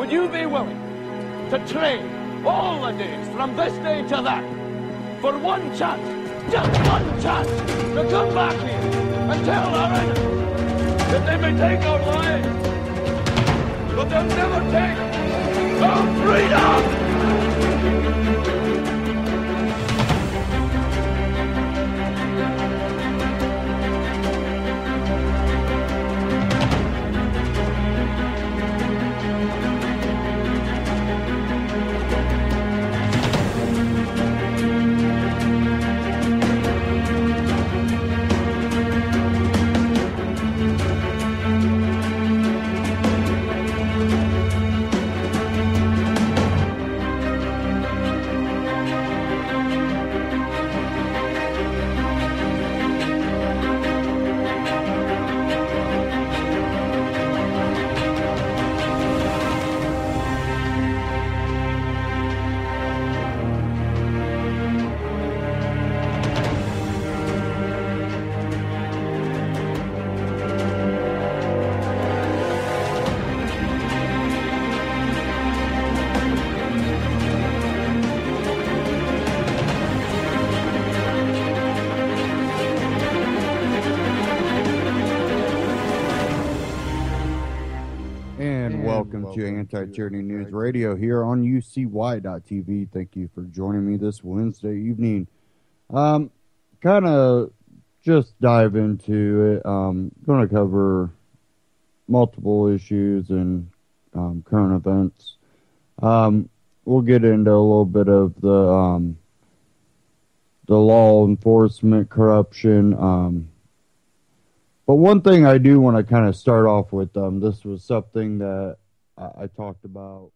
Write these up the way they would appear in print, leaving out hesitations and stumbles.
would you be willing to trade all the days from this day to that for one chance, just one chance, to come back here and tell our enemies that they may take our lives, but they'll never take our freedom! Welcome to Anti-Tyranny News Radio here on UCY.tv. Thank you for joining me this Wednesday evening. Kind of just dive into it. Going to cover multiple issues and current events. We'll get into a little bit of the law enforcement corruption. But one thing I do want to kind of start off with, this was something that I talked about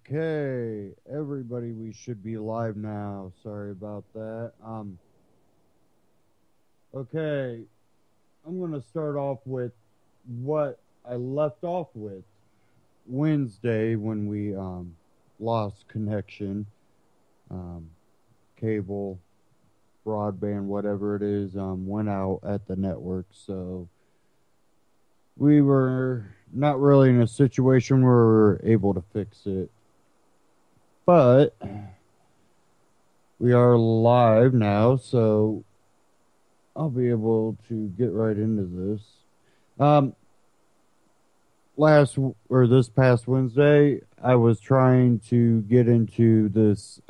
Okay, everybody, we should be live now. Sorry about that. Okay, I'm gonna start off with what I left off with Wednesday when we lost connection, um, cable, broadband, whatever it is, went out at the network. So we were not really in a situation where we were able to fix it, but we are live now, so I'll be able to get right into this. Um, this past Wednesday, I was trying to get into this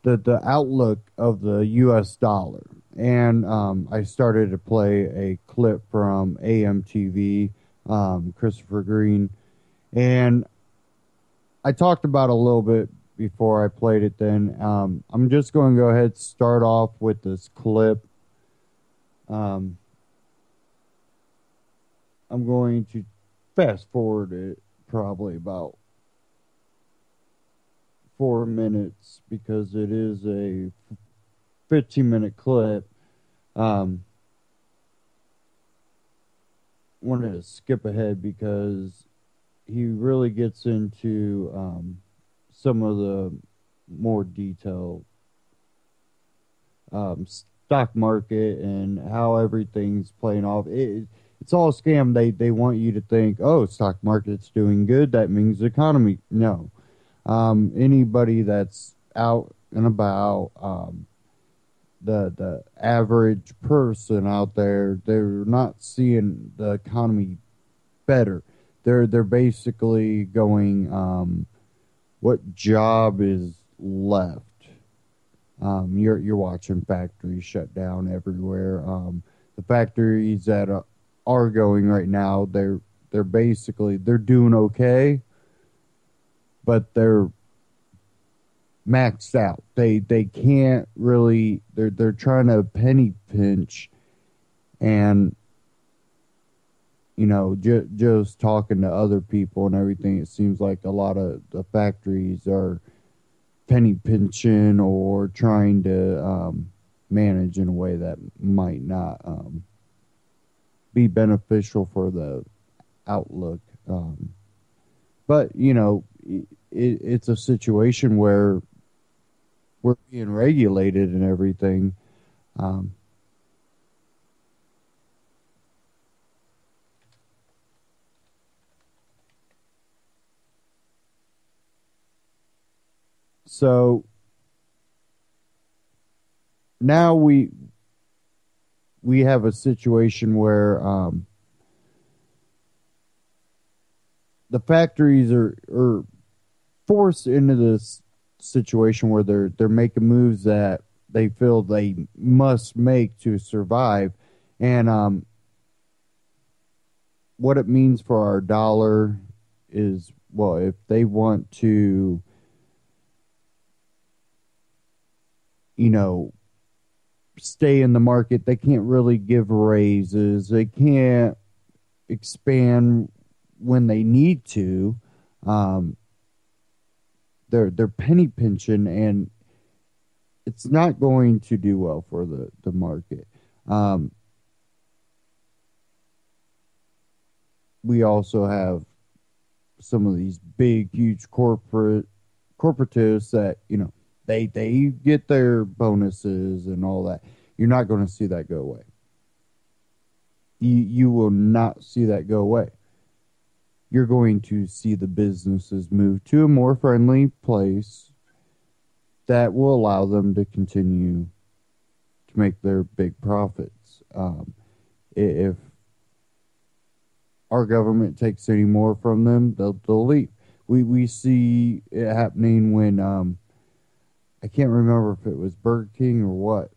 the outlook of the U.S. dollar, and I started to play a clip from AMTV, Christopher Green, and I talked about a little bit before I played it. Then I'm just going to go ahead and start off with this clip. Um, I'm going to fast forward it probably about 4 minutes because it is a 15-minute clip. Wanted to skip ahead because he really gets into some of the more detailed stock market and how everything's playing off. It's all a scam. They want you to think, oh, stock market's doing good. That means the economy. No. Anybody that's out and about, the average person out there, they're not seeing the economy better. They're basically going, what job is left? You're watching factories shut down everywhere. The factories that are going right now, they're basically they're doing okay, but they're maxed out. They can't really. They're trying to penny pinch, and just talking to other people and everything. It seems like a lot of the factories are penny pinching or trying to manage in a way that might not be beneficial for the outlook. But it's a situation where we're being regulated and everything. Um, so now we have a situation where the factories are forced into this situation where they're making moves that they feel they must make to survive, and what it means for our dollar is, well, if they want to, stay in the market, they can't really give raises. They can't expand when they need to. They're penny pinching, and it's not going to do well for the market. We also have some of these big, huge corporatists that they get their bonuses and all that. You're not going to see that go away. You will not see that go away. You're going to see the businesses move to a more friendly place that will allow them to continue to make their big profits. If our government takes any more from them, they'll leave. We see it happening when I can't remember if it was Burger King or what.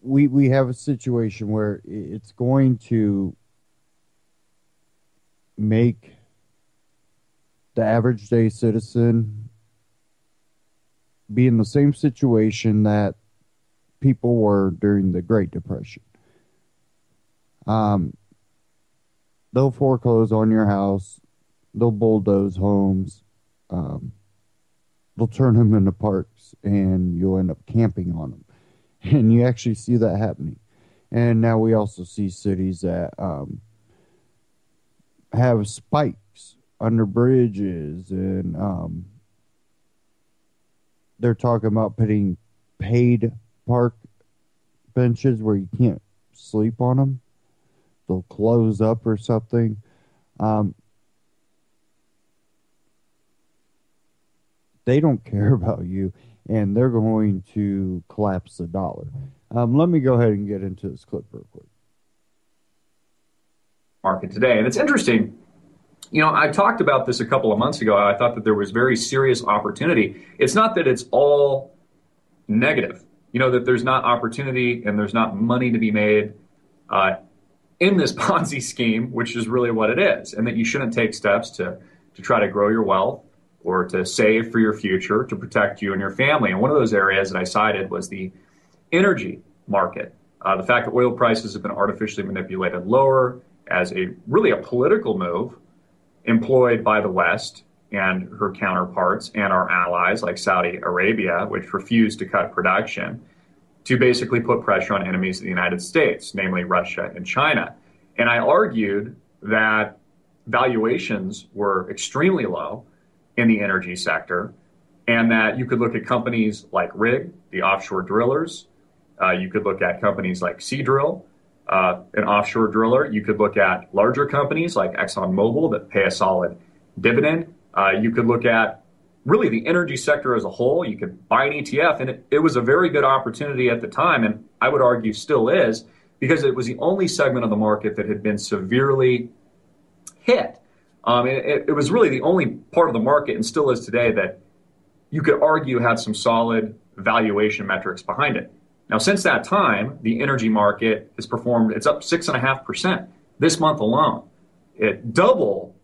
We have a situation where it's going to make the average day citizen be in the same situation that people were during the Great Depression. They'll foreclose on your house. They'll bulldoze homes. They'll turn them into parks, and you'll end up camping on them. And you actually see that happening. And now we also see cities that have spikes under bridges, and they're talking about putting paid park benches where you can't sleep on them. They'll close up or something. They don't care about you, and they're going to collapse the dollar. Let me go ahead and get into this clip real quick. Market today. And it's interesting. I talked about this a couple of months ago. I thought that there was very serious opportunity. It's not that it's all negative, that there's not opportunity and there's not money to be made in this Ponzi scheme, which is really what it is, and that you shouldn't take steps to try to grow your wealth or to save for your future to protect you and your family. And one of those areas that I cited was the energy market. The fact that oil prices have been artificially manipulated lower as a political move employed by the West and her counterparts and our allies like Saudi Arabia, which refused to cut production, to basically put pressure on enemies of the United States, namely Russia and China. And I argued that valuations were extremely low in the energy sector, and that you could look at companies like Rig, the offshore drillers. You could look at companies like Seadrill, an offshore driller. You could look at larger companies like ExxonMobil that pay a solid dividend. You could look at really the energy sector as a whole. You could buy an ETF, and it was a very good opportunity at the time, and I would argue still is, because it was the only segment of the market that had been severely hit. It was really the only part of the market, and still is today, that you could argue had some solid valuation metrics behind it. Now, since that time, the energy market has performed, it's up 6.5% this month alone. It double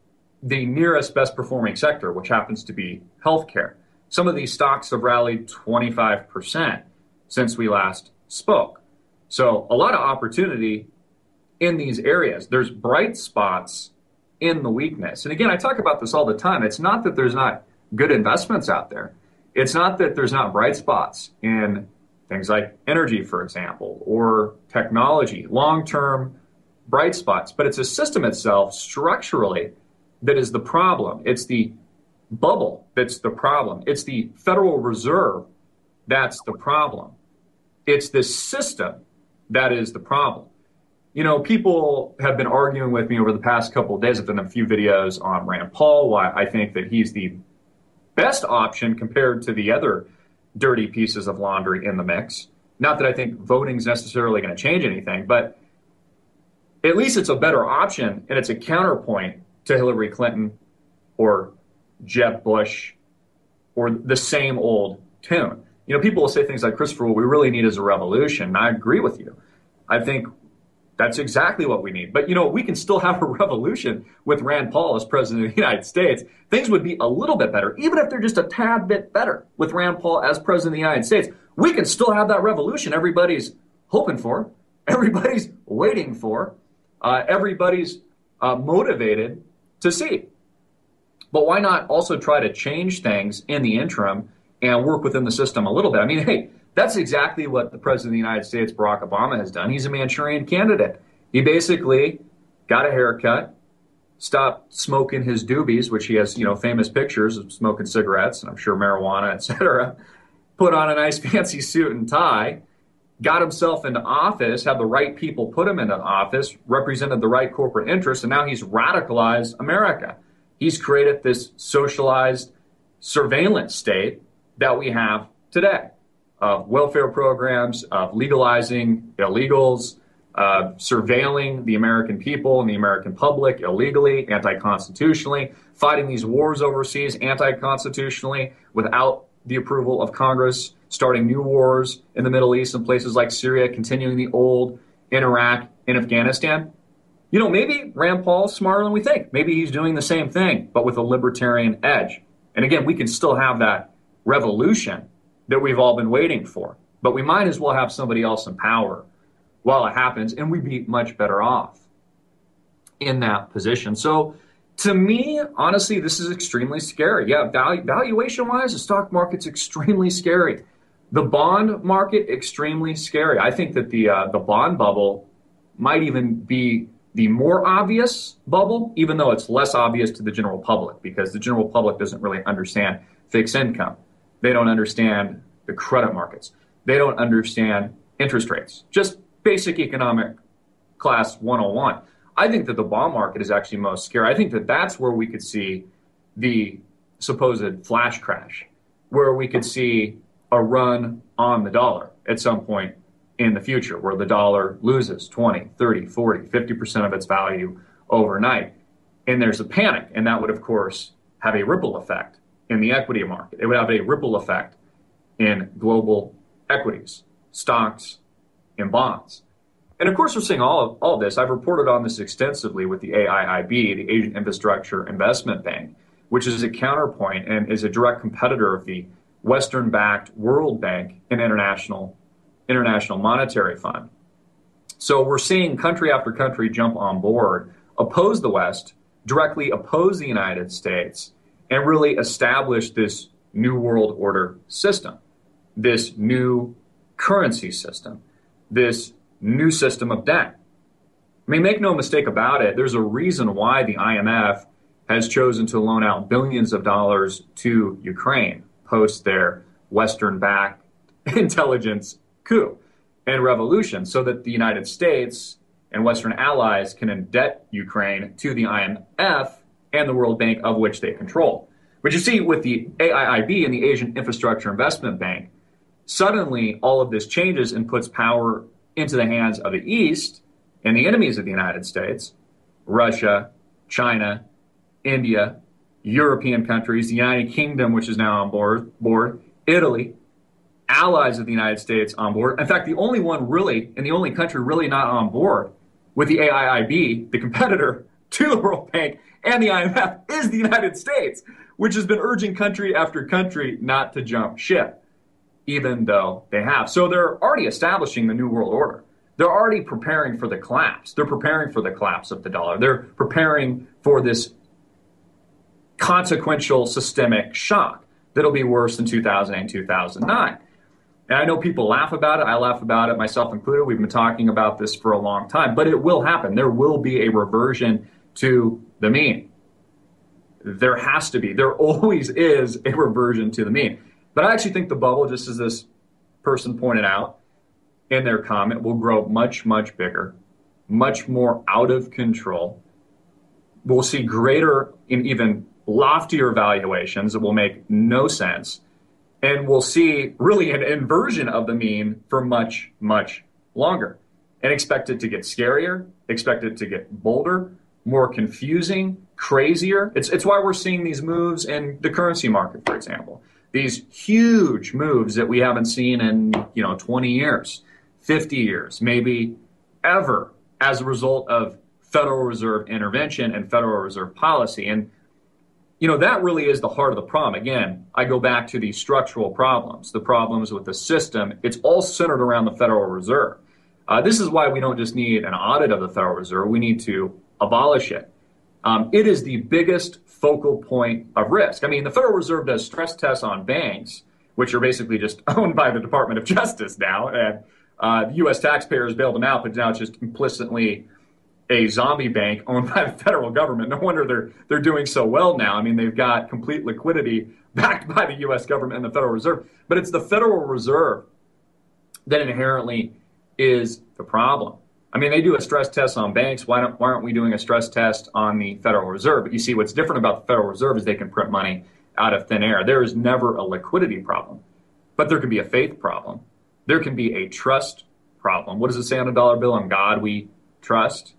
the nearest best performing sector, which happens to be healthcare. Some of these stocks have rallied 25% since we last spoke. So a lot of opportunity in these areas. There's bright spots in the weakness. And again, I talk about this all the time. It's not that there's not good investments out there. It's not that there's not bright spots in things like energy, for example, or technology, long-term bright spots. But it's a system itself structurally that is the problem. It's the bubble that's the problem. It's the Federal Reserve that's the problem. It's this system that is the problem. People have been arguing with me over the past couple of days. I've done a few videos on Rand Paul, why I think that he's the best option compared to the other dirty pieces of laundry in the mix. Not that I think voting is necessarily going to change anything, but at least it's a better option, and it's a counterpoint to Hillary Clinton or Jeb Bush or the same old tune. People will say things like, Christopher, what we really need is a revolution. And I agree with you. I think that's exactly what we need. But, we can still have a revolution with Rand Paul as president of the United States. Things would be a little bit better, even if they're just a tad bit better with Rand Paul as president of the United States. We can still have that revolution everybody's hoping for, everybody's waiting for, everybody's motivated to see. But why not also try to change things in the interim and work within the system a little bit? I mean, hey, that's exactly what the president of the United States, Barack Obama, has done. He's a Manchurian candidate. He basically got a haircut, stopped smoking his doobies, which he has, famous pictures of smoking cigarettes, and I'm sure marijuana, etc., put on a nice fancy suit and tie, got himself into office, had the right people put him into office, represented the right corporate interests, and now he's radicalized America. He's created this socialized surveillance state that we have today, of welfare programs, of legalizing illegals, surveilling the American people and the American public illegally, anti-constitutionally, fighting these wars overseas anti-constitutionally without the approval of Congress, starting new wars in the Middle East and places like Syria, continuing the old in Iraq and Afghanistan. Maybe Rand Paul's smarter than we think. Maybe he's doing the same thing, but with a libertarian edge. And again, we can still have that revolution that we've all been waiting for, but we might as well have somebody else in power while it happens, and we'd be much better off in that position. So to me, honestly, this is extremely scary. Yeah, valuation-wise, the stock market's extremely scary. The bond market, extremely scary. I think that the bond bubble might even be the more obvious bubble, even though it's less obvious to the general public, because the general public doesn't really understand fixed income. They don't understand the credit markets. They don't understand interest rates. Just basic economic class 101. I think that the bond market is actually most scary. I think that that's where we could see the supposed flash crash, where we could see a run on the dollar at some point in the future, where the dollar loses 20, 30, 40, 50% of its value overnight. And there's a panic. And that would, of course, have a ripple effect in the equity market. It would have a ripple effect in global equities, stocks, and bonds. And of course, we're seeing all of this. I've reported on this extensively with the AIIB, the Asian Infrastructure Investment Bank, which is a counterpoint and is a direct competitor of the Western-backed World Bank and International Monetary Fund. So we're seeing country after country jump on board, oppose the West, directly oppose the United States, and really establish this new world order system, this new currency system, this new system of debt. I mean, make no mistake about it, there's a reason why the IMF has chosen to loan out billions of dollars to Ukraine post their Western-backed intelligence coup and revolution, so that the United States and Western allies can indebt Ukraine to the IMF and the World Bank, of which they control. But you see, with the AIIB and the Asian Infrastructure Investment Bank, suddenly all of this changes and puts power into the hands of the East and the enemies of the United States, Russia, China, India, European countries, the United Kingdom, which is now on board, Italy, allies of the United States on board. In fact, the only one really, and the only country really not on board with the AIIB, the competitor to the World Bank and the IMF, is the United States, which has been urging country after country not to jump ship, even though they have. So they're already establishing the New World Order. They're already preparing for the collapse. They're preparing for the collapse of the dollar. They're preparing for this consequential systemic shock that'll be worse than 2008 and 2009. And I know people laugh about it. I laugh about it, myself included. We've been talking about this for a long time, but it will happen. There will be a reversion to the mean. There has to be. There always is a reversion to the mean. But I actually think the bubble, just as this person pointed out in their comment, will grow much, much bigger, much more out of control. We'll see greater and even loftier valuations that will make no sense. And we'll see really an inversion of the mean for much, much longer. And expect it to get scarier, expect it to get bolder, more confusing, crazier. It's why we're seeing these moves in the currency market, for example. These huge moves that we haven't seen in 20 years, 50 years, maybe ever, as a result of Federal Reserve intervention and Federal Reserve policy. And that really is the heart of the problem. Again, I go back to the structural problems, the problems with the system. It's all centered around the Federal Reserve. This is why we don't just need an audit of the Federal Reserve. We need to abolish it. It is the biggest focal point of risk. I mean, the Federal Reserve does stress tests on banks, which are basically just owned by the Department of Justice now. And the U.S. taxpayers bailed them out, but now it's just implicitly a zombie bank owned by the federal government. No wonder they're doing so well now. I mean, they've got complete liquidity backed by the U.S. government and the Federal Reserve. But it's the Federal Reserve that inherently is the problem. I mean, they do a stress test on banks. Why aren't we doing a stress test on the Federal Reserve? But you see, what's different about the Federal Reserve is they can print money out of thin air. There is never a liquidity problem, but there can be a faith problem. There can be a trust problem. What does it say on a dollar bill? On God we trust.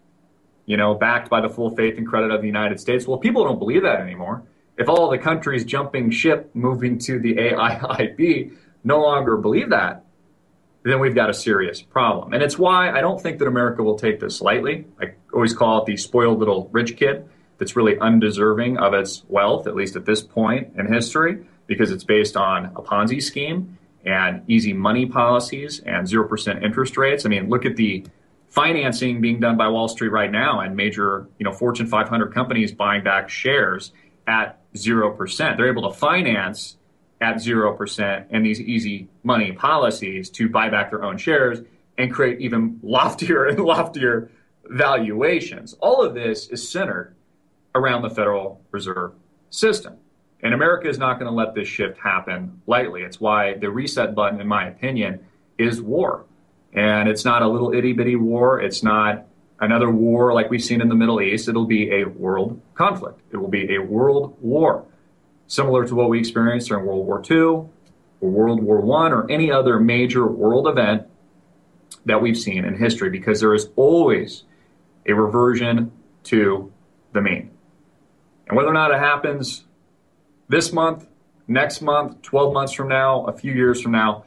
Backed by the full faith and credit of the United States. Well, people don't believe that anymore. If all the countries jumping ship, moving to the AIIB, no longer believe that, then we've got a serious problem. And it's why I don't think that America will take this lightly. I always call it the spoiled little rich kid that's really undeserving of its wealth, at least at this point in history, because it's based on a Ponzi scheme and easy money policies and 0% interest rates. I mean, look at the financing being done by Wall Street right now and major, Fortune 500 companies buying back shares at 0%. They're able to finance at 0% and these easy money policies to buy back their own shares and create even loftier and loftier valuations. All of this is centered around the Federal Reserve System. And America is not going to let this shift happen lightly. It's why the reset button, in my opinion, is war. And it's not a little itty bitty war. It's not another war like we've seen in the Middle East. It'll be a world conflict. It will be a world war, similar to what we experienced during World War II or World War I or any other major world event that we've seen in history, because there is always a reversion to the mean. And whether or not it happens this month, next month, 12 months from now, a few years from now,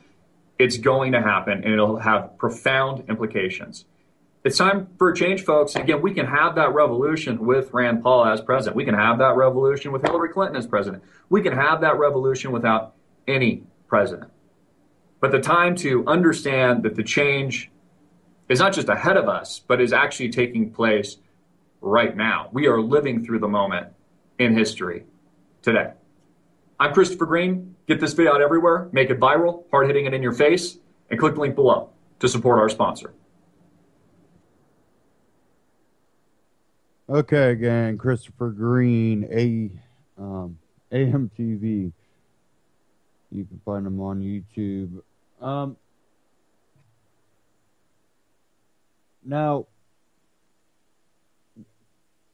it's going to happen, and it'll have profound implications. It's time for a change, folks. Again, we can have that revolution with Rand Paul as president. We can have that revolution with Hillary Clinton as president. We can have that revolution without any president. But the time to understand that the change is not just ahead of us, but is actually taking place right now. We are living through the moment in history today. I'm Christopher Green. Get this video out everywhere, make it viral, hard hitting it in your face, and click the link below to support our sponsor. Okay, again, Christopher Green, AMTV. You can find him on YouTube. Now,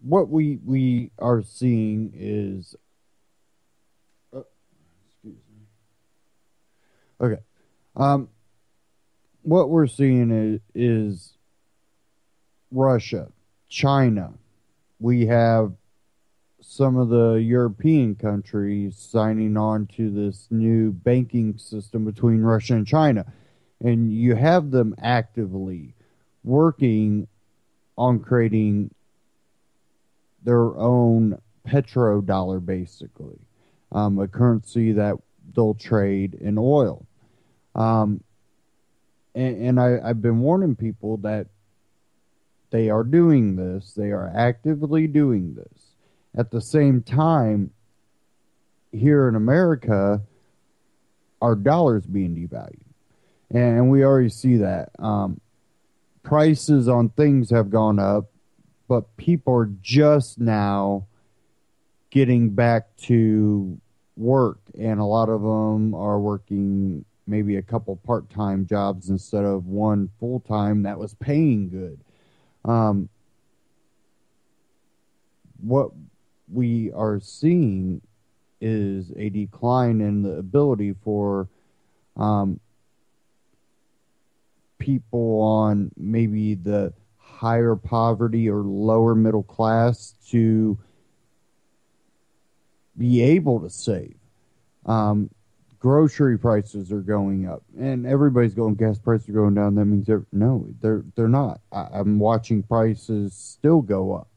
what we are seeing is, excuse me. Okay, what we're seeing is Russia, China. We have some of the European countries signing on to this new banking system between Russia and China. And you have them actively working on creating their own petrodollar, basically, a currency that they'll trade in oil. And I've been warning people that they are doing this. They are actively doing this. At the same time, here in America, our dollar's being devalued. And we already see that. Prices on things have gone up, but people are just now getting back to work. And a lot of them are working maybe a couple part-time jobs instead of one full-time that was paying good. What we are seeing is a decline in the ability for people on maybe the higher poverty or lower middle class to be able to save. Grocery prices are going up, and everybody's going, gas prices are going down. That means they're not. I'm watching prices still go up.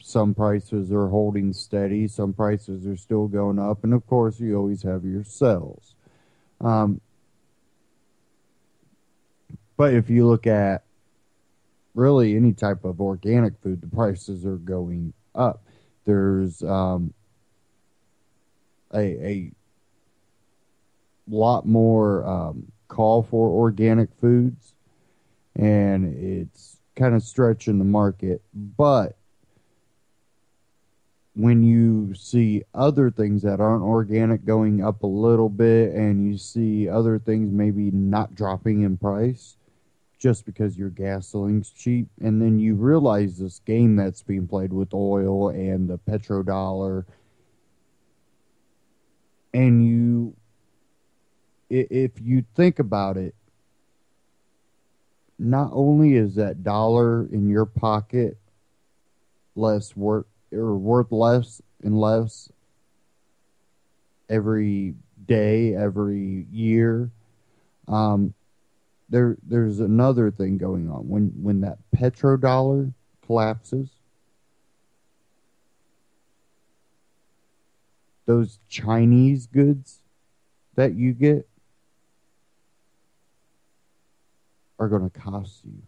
Some prices are holding steady. Some prices are still going up. And of course, you always have your sales. But if you look at really any type of organic food, the prices are going up. There's a lot more call for organic foods, and it's kind of stretching the market. But when you see other things that aren't organic going up a little bit, and you see other things maybe not dropping in price just because your gasoline's cheap, and then you realize this game that's being played with oil and the petrodollar, and if you think about it, not only is that dollar in your pocket worth less and less every day, every year, Um, there's another thing going on when that petrodollar collapses. Those Chinese goods that you get are going to cost you,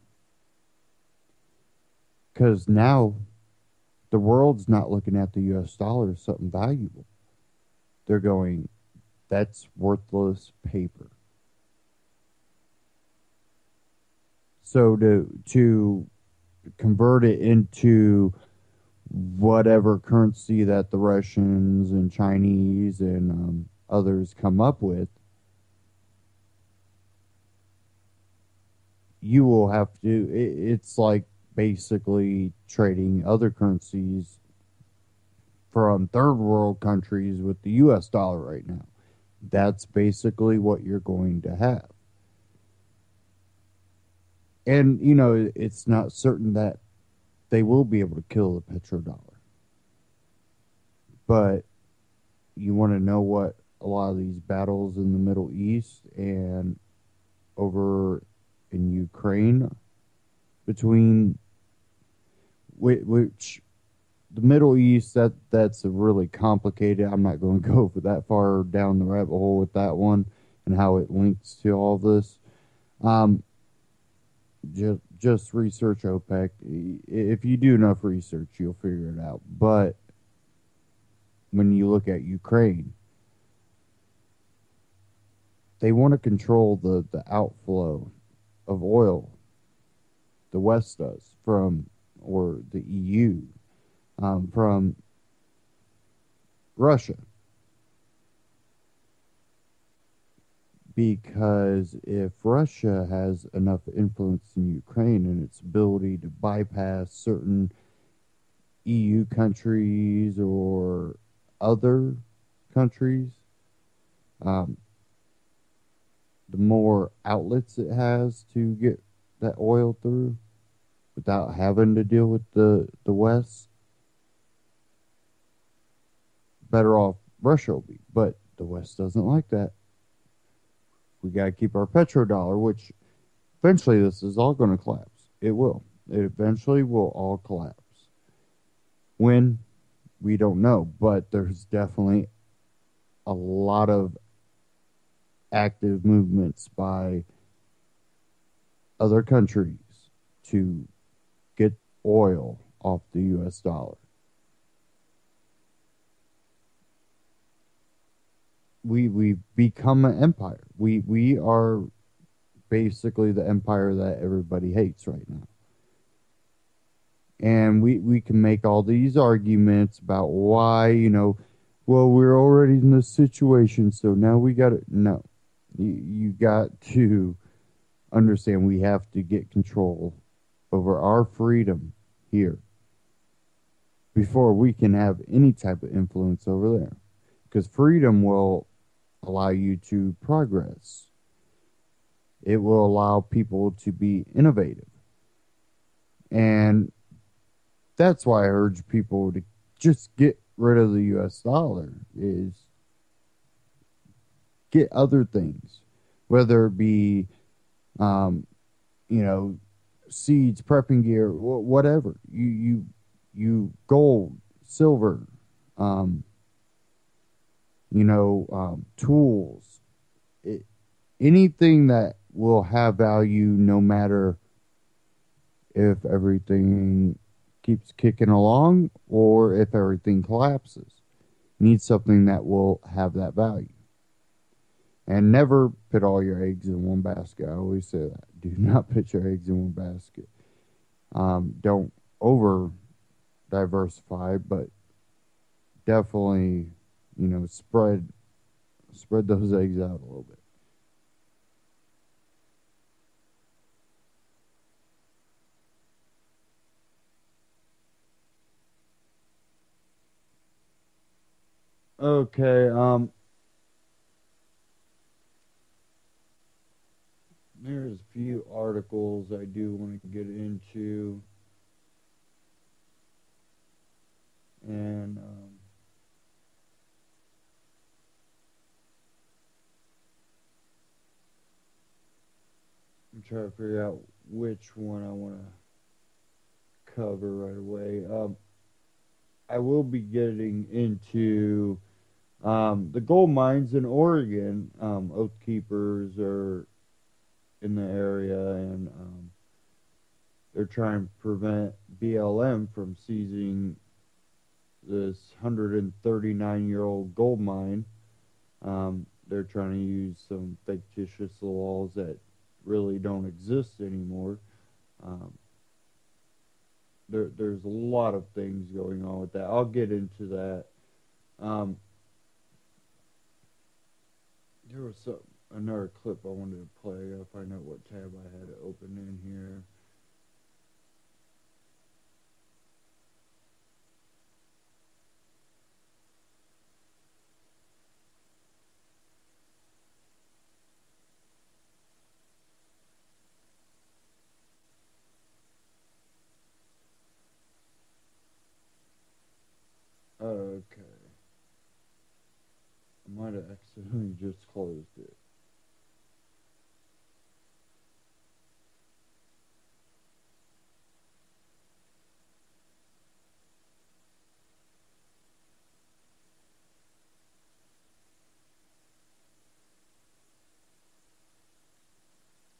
because now the world's not looking at the U.S. dollar as something valuable. They're going, that's worthless paper. So to convert it into whatever currency that the Russians and Chinese and others come up with, you will have to. It's like basically trading other currencies from third world countries with the U.S. dollar right now. That's basically what you're going to have. And, it's not certain that they will be able to kill the petrodollar. But you want to know what a lot of these battles in the Middle East and over in Ukraine between which the Middle East, that's a really complicated. I'm not going to go for that far down the rabbit hole with that one and how it links to all this. Just research OPEC. If you do enough research, you'll figure it out. But when you look at Ukraine, they want to control the outflow of oil. The West does or the EU, from Russia. Because if Russia has enough influence in Ukraine and its ability to bypass certain EU countries or other countries, the more outlets it has to get that oil through without having to deal with the West, better off Russia will be. But the West doesn't like that. We got to keep our petrodollar, which eventually this is all going to collapse. It will. It eventually will all collapse. When? We don't know. But there's definitely a lot of active movements by other countries to get oil off the U.S. dollar. We've become an empire. We are basically the empire that everybody hates right now. And we can make all these arguments about why, well, we're already in this situation, so now we got to. No. You got to understand we have to get control over our freedom here before we can have any type of influence over there. Because freedom will allow you to progress. It will allow people to be innovative. And that's why I urge people to just get rid of the U.S. dollar, is get other things, whether it be, seeds, prepping gear, whatever. You gold, silver, tools, anything that will have value no matter if everything keeps kicking along or if everything collapses. You need something that will have that value. And never put all your eggs in one basket. I always say that. Do not put your eggs in one basket. Don't over diversify, but definitely, spread those eggs out a little bit. Okay, there's a few articles I do want to get into. And trying to figure out which one I want to cover right away. I will be getting into the gold mines in Oregon. Oath Keepers are in the area, and they're trying to prevent BLM from seizing this 139-year-old gold mine. They're trying to use some fictitious laws that really don't exist anymore. There's a lot of things going on with that. I'll get into that. There was another clip I wanted to play. I'll find out what tab I had open in here. Okay. I might have accidentally just closed it.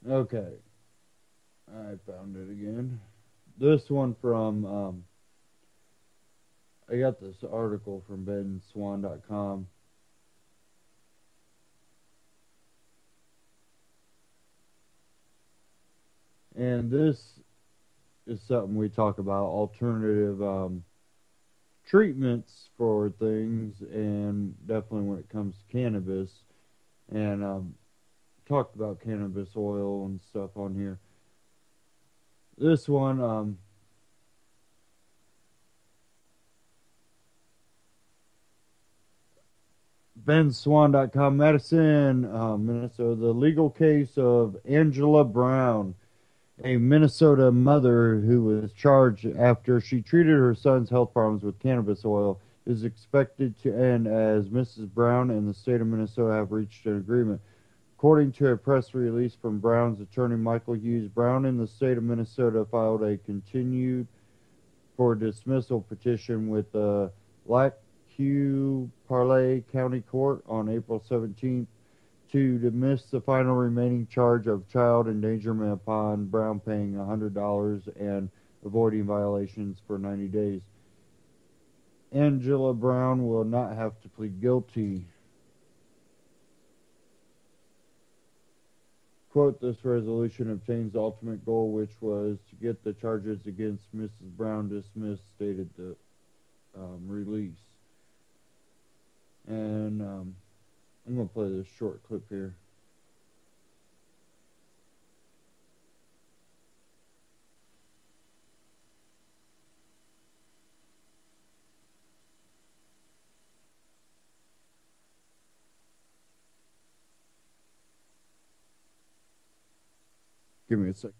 Okay. I found it again. This one from, I got this article from benswan.com. And this is something we talk about, alternative treatments for things, and definitely when it comes to cannabis. And talked about cannabis oil and stuff on here. This one, benswan.com, Madison, Minnesota. The legal case of Angela Brown, a Minnesota mother who was charged after she treated her son's health problems with cannabis oil, is expected to end as Mrs. Brown and the state of Minnesota have reached an agreement. According to a press release from Brown's attorney, Michael Hughes, Brown and the state of Minnesota filed a continued for dismissal petition with the Lac-Qui-Parle County Court on April 17th to dismiss the final remaining charge of child endangerment upon Brown paying $100 and avoiding violations for 90 days. Angela Brown will not have to plead guilty. Quote, this resolution obtains the ultimate goal, which was to get the charges against Mrs. Brown dismissed, stated the release. And I'm going to play this short clip here. Give me a sec.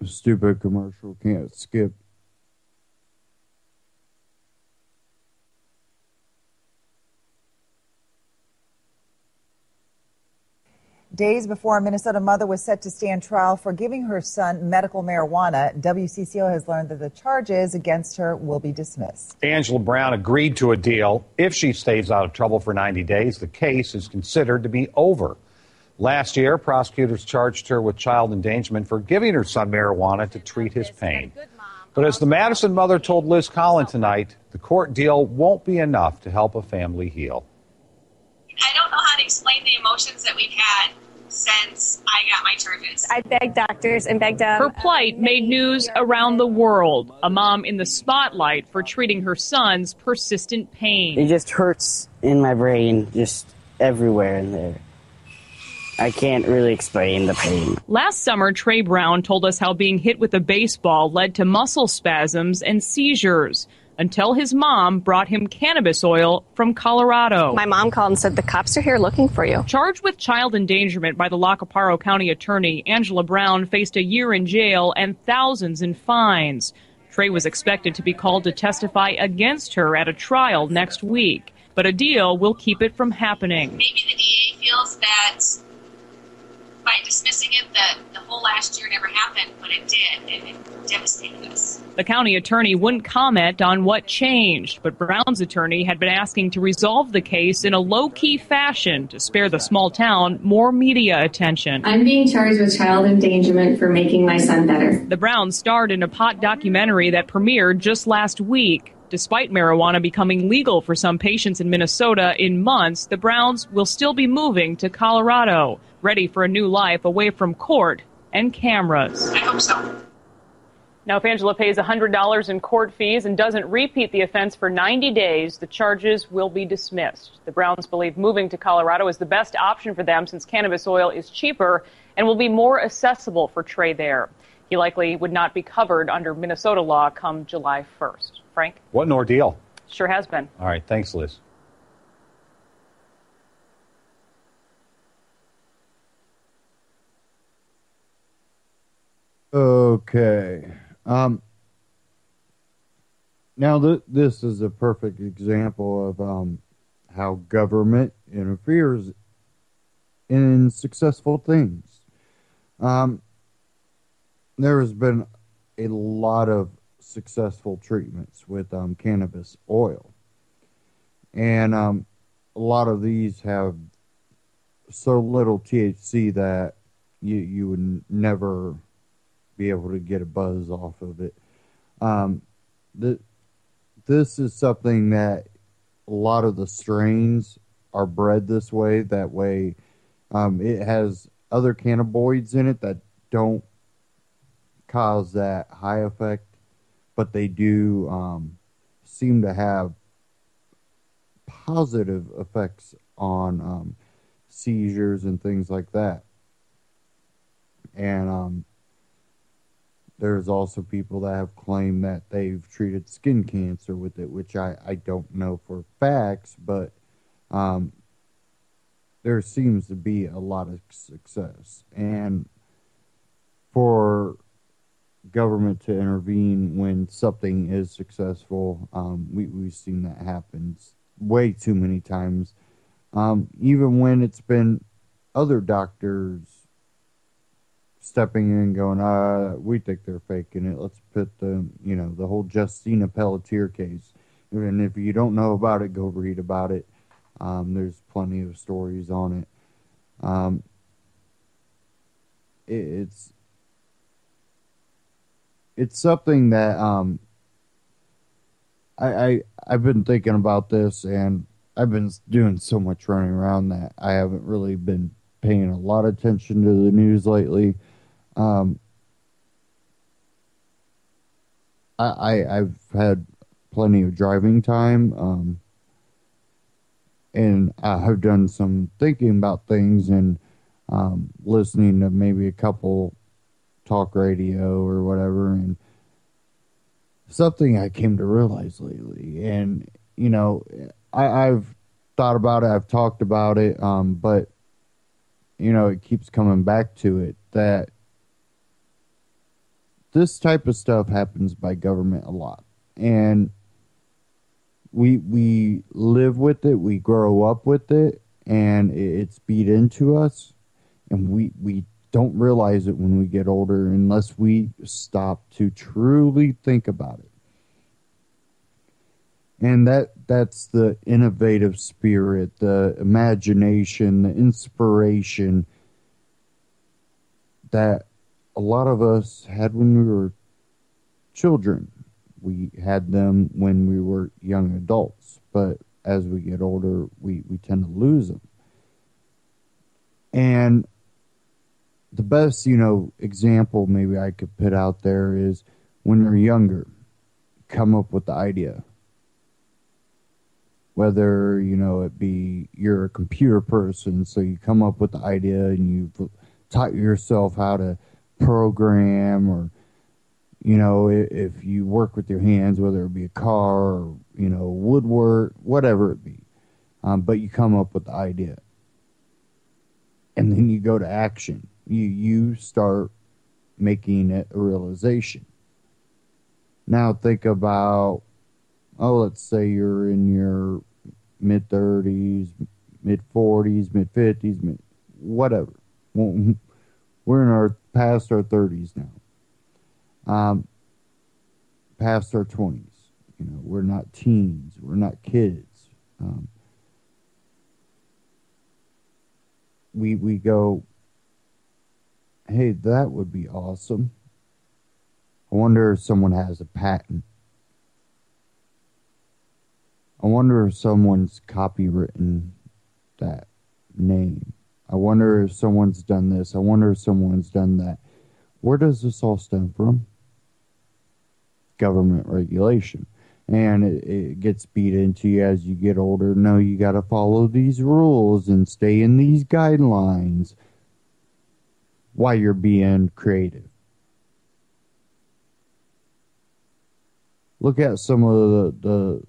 Stupid commercial, can't skip. Days before a Minnesota mother was set to stand trial for giving her son medical marijuana, WCCO has learned that the charges against her will be dismissed. Angela Brown agreed to a deal. If she stays out of trouble for 90 days, the case is considered to be over. Last year, prosecutors charged her with child endangerment for giving her son marijuana to treat his pain. But as the Madison mother told Liz Collin tonight, the court deal won't be enough to help a family heal. I don't know how to explain the emotions that we've had since I got my charges. I begged doctors and begged Her plight made news around the world. A mom in the spotlight for treating her son's persistent pain. It just hurts in my brain, just everywhere in there. I can't really explain the pain. Last summer, Trey Brown told us how being hit with a baseball led to muscle spasms and seizures. until his mom brought him cannabis oil from Colorado. My mom called and said, the cops are here looking for you. Charged with child endangerment by the Lacaparo County attorney, Angela Brown faced a year in jail and thousands in fines. Trey was expected to be called to testify against her at a trial next week, but a deal will keep it from happening. Maybe the DA feels that by dismissing it, the whole last year never happened, but it did, and it devastated us. The county attorney wouldn't comment on what changed, but Brown's attorney had been asking to resolve the case in a low-key fashion to spare the small town more media attention. I'm being charged with child endangerment for making my son better. The Browns starred in a pot documentary that premiered just last week. Despite marijuana becoming legal for some patients in Minnesota in months, the Browns will still be moving to Colorado, ready for a new life away from court and cameras. I hope so. Now, if Angela pays $100 in court fees and doesn't repeat the offense for 90 days, the charges will be dismissed. The Browns believe moving to Colorado is the best option for them since cannabis oil is cheaper and will be more accessible for Trey there. He likely would not be covered under Minnesota law come July 1st. Frank? What an ordeal. Sure has been. All right. Thanks, Liz. Okay. Now, this is a perfect example of how government interferes in successful things. There has been a lot of successful treatments with cannabis oil. And a lot of these have so little THC that you would never be able to get a buzz off of it. This is something that a lot of the strains are bred this way. That way, it has other cannabinoids in it that don't cause that high effect, but they do seem to have positive effects on seizures and things like that. And there's also people that have claimed that they've treated skin cancer with it, which I don't know for facts, but there seems to be a lot of success. And for government to intervene when something is successful, we've seen that happen way too many times. Even when it's been other doctors stepping in and going, we think they're faking it. Let's put the whole Justina Pelletier case. And if you don't know about it, go read about it. There's plenty of stories on it. It's something that I've been thinking about this, and I've been doing so much running around that I haven't really been paying a lot of attention to the news lately. I've had plenty of driving time, and I've done some thinking about things and listening to maybe a couple talk radio or whatever, and something I came to realize lately, and I've thought about it, I've talked about it, but it keeps coming back to it, that this type of stuff happens by government a lot. And we live with it, we grow up with it, and it's beat into us. And we don't realize it when we get older unless we stop to truly think about it. And that's the innovative spirit, the imagination, the inspiration that a lot of us had when we were children. We had them when we were young adults, but as we get older, we tend to lose them. And the best, example maybe I could put out there is when you're younger, come up with the idea. Whether, it be you're a computer person, so you come up with the idea and you've taught yourself how to program, or, if you work with your hands, whether it be a car or, woodwork, whatever it be, but you come up with the idea. And then you go to action. You start making it a realization. Now think about, let's say you're in your mid-30s, mid-40s, mid-50s, whatever. Well, we're in past our 30s now. Past our 20s. We're not teens. We're not kids. We go, hey, that would be awesome. I wonder if someone has a patent. I wonder if someone's copywritten that name. I wonder if someone's done this. I wonder if someone's done that. Where does this all stem from? Government regulation. And it gets beat into you as you get older. No, you got to follow these rules and stay in these guidelines while you're being creative. Look at some of the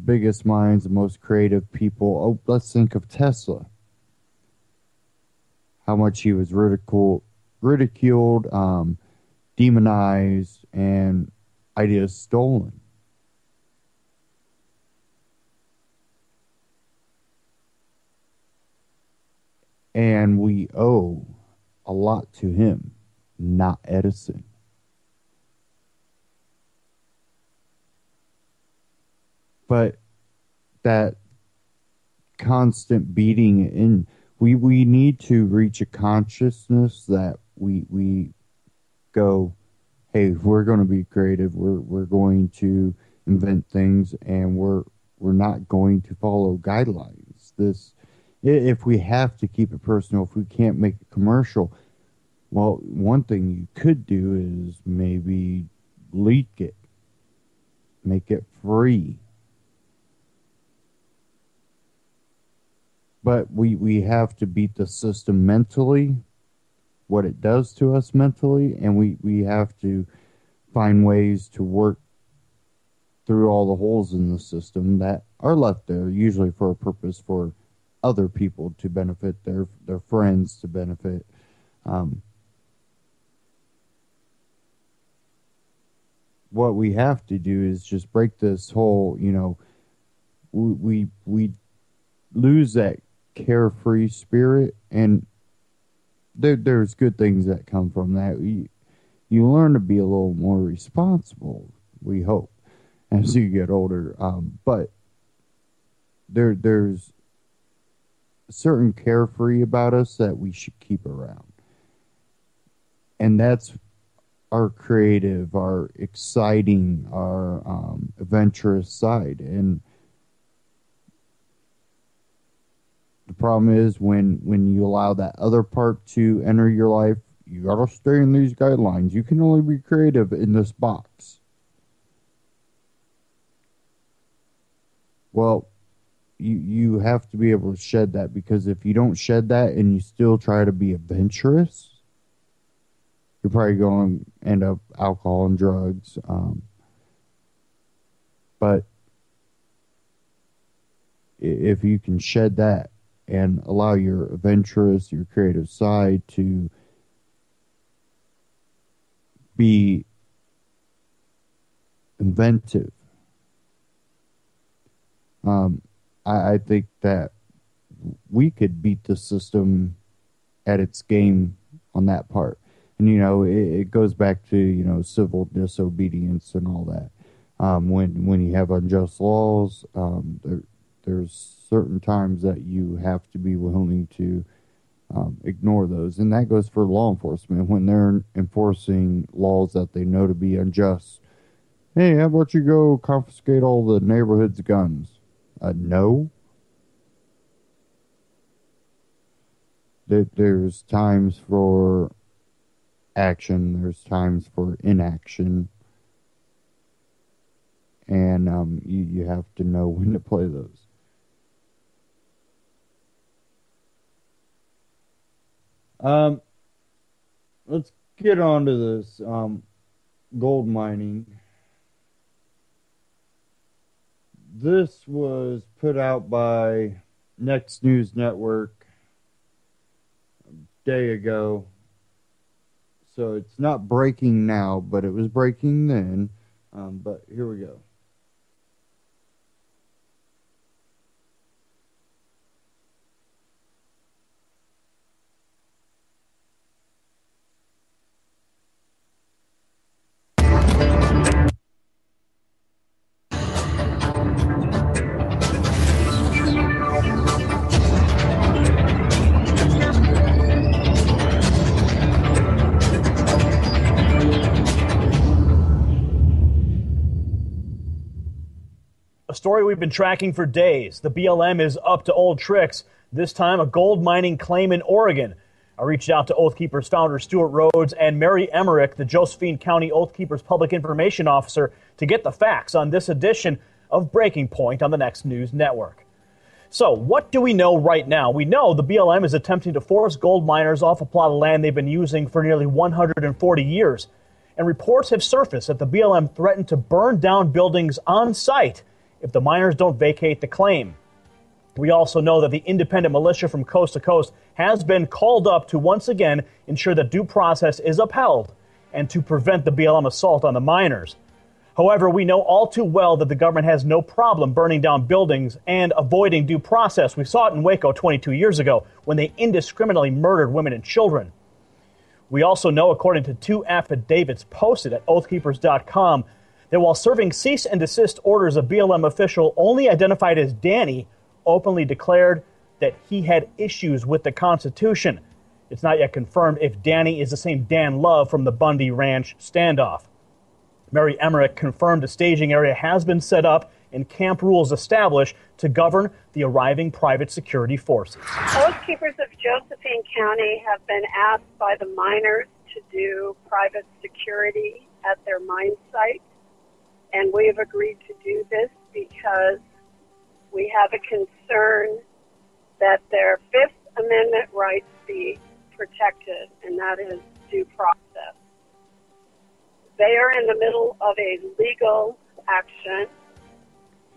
biggest minds, the most creative people. Oh, let's think of Tesla. How much he was ridiculed, demonized, and ideas stolen. And we owe a lot to him, not Edison. But that constant beating in, we need to reach a consciousness that we go, hey, we're going to be creative. We're going to invent things, and we're not going to follow guidelines. If we have to keep it personal, if we can't make it commercial, well, one thing you could do is maybe leak it, make it free. But we have to beat the system mentally, what it does to us mentally, and we have to find ways to work through all the holes in the system that are left there, usually for a purpose for other people to benefit, their friends to benefit. What we have to do is just break this whole, we lose that carefree spirit, and there's good things that come from that. You learn to be a little more responsible, we hope, as you get older. But there's a certain carefree about us that we should keep around. And that's our creative, our exciting, our adventurous side. And the problem is when you allow that other part to enter your life, you gotta stay in these guidelines. You can only be creative in this box. Well, you have to be able to shed that, because if you don't shed that and you still try to be adventurous, you're probably going to end up alcohol and drugs. But if you can shed that and allow your adventurous, your creative side to be inventive, I think that we could beat the system at its game on that part. And, it goes back to, civil disobedience and all that. When you have unjust laws, there's certain times that you have to be willing to ignore those. And that goes for law enforcement when they're enforcing laws that they know to be unjust. Hey, how about you go confiscate all the neighborhood's guns? No. There's times for action, there's times for inaction, and you have to know when to play those. Let's get on to this. gold mining. This was put out by Next News Network a day ago. So it's not breaking now, but it was breaking then. But here we go. A story we've been tracking for days. The BLM is up to old tricks, this time a gold mining claim in Oregon. I reached out to Oath Keepers founder Stuart Rhodes and Mary Emmerich, the Josephine County Oath Keepers Public Information Officer, to get the facts on this edition of Breaking Point on the Next News Network. So, what do we know right now? We know the BLM is attempting to force gold miners off a plot of land they've been using for nearly 140 years. And reports have surfaced that the BLM threatened to burn down buildings on site if the miners don't vacate the claim. We also know that the independent militia from coast to coast has been called up to once again ensure that due process is upheld and to prevent the BLM assault on the miners. However, we know all too well that the government has no problem burning down buildings and avoiding due process. We saw it in Waco 22 years ago when they indiscriminately murdered women and children. We also know, according to 2 affidavits posted at oathkeepers.com, that while serving cease and desist orders, a BLM official only identified as Danny openly declared that he had issues with the Constitution. It's not yet confirmed if Danny is the same Dan Love from the Bundy Ranch standoff. Mary Emmerich confirmed a staging area has been set up and camp rules established to govern the arriving private security forces. Oath Keepers of Josephine County have been asked by the miners to do private security at their mine site. And we have agreed to do this because we have a concern that their Fifth Amendment rights be protected, and that is due process. They are in the middle of a legal action,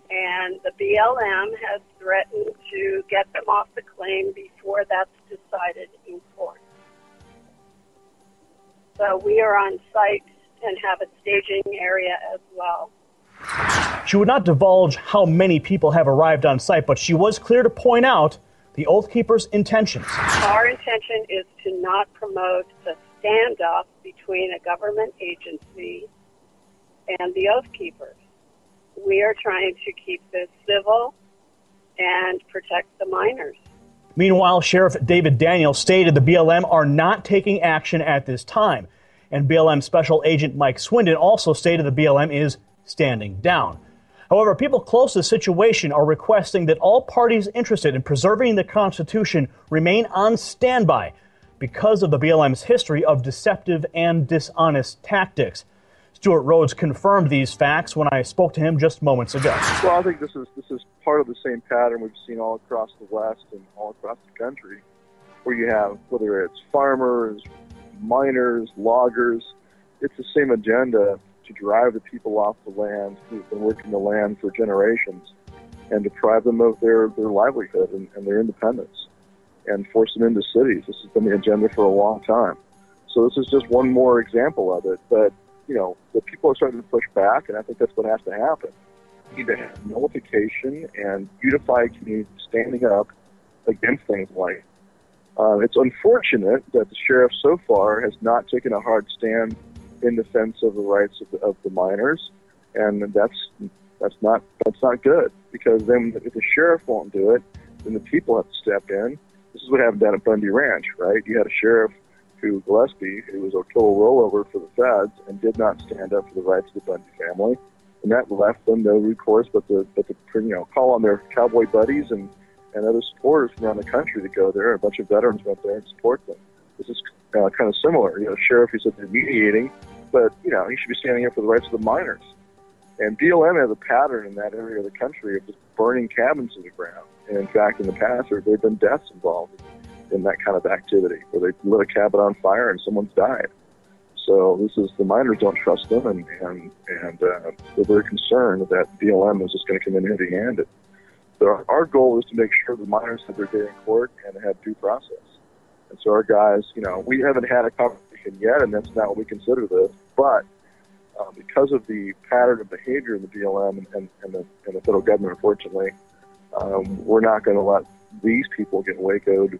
and the BLM has threatened to get them off the claim before that's decided in court. So we are on site and have a staging area as well. She would not divulge how many people have arrived on site, but she was clear to point out the Oath Keepers' intentions. Our intention is to not promote the standoff between a government agency and the Oath Keepers. We are trying to keep this civil and protect the miners. Meanwhile, Sheriff David Daniels stated the BLM are not taking action at this time. And BLM Special Agent Mike Swindon also stated the BLM is standing down. However, people close to the situation are requesting that all parties interested in preserving the Constitution remain on standby because of the BLM's history of deceptive and dishonest tactics. Stuart Rhodes confirmed these facts when I spoke to him just moments ago. Well, I think this is part of the same pattern we've seen all across the West and all across the country, where you have, whether it's farmers, miners, loggers, it's the same agenda to drive the people off the land who've been working the land for generations and deprive them of their livelihood and their independence and force them into cities. This has been the agenda for a long time. So this is just one more example of it. But, you know, the people are starting to push back, and I think that's what has to happen. You need to have nullification and unified community standing up against things like it's unfortunate that the sheriff so far has not taken a hard stand in defense of the rights of the miners, and that's not good, because then if the sheriff won't do it, then the people have to step in. This is what happened down at Bundy Ranch, right? You had a sheriff Gillespie, who was a total rollover for the feds and did not stand up for the rights of the Bundy family, and that left them no recourse but to call on their cowboy buddies and other supporters from around the country to go there. A bunch of veterans went there and support them. This is kind of similar. You know, sheriff, he said they're mediating, but, you know, he should be standing up for the rights of the miners. And BLM has a pattern in that area of the country of just burning cabins to the ground. And in fact, in the past, there have been deaths involved in that kind of activity, where they lit a cabin on fire and someone's died. So the miners don't trust them, and they're very concerned that BLM is just going to come in heavy-handed. So our goal is to make sure the miners have their day in court and have due process. And so our guys, we haven't had a conversation yet, and that's not what we consider this, but because of the pattern of behavior in the BLM and the federal government, unfortunately, we're not going to let these people get Waco'd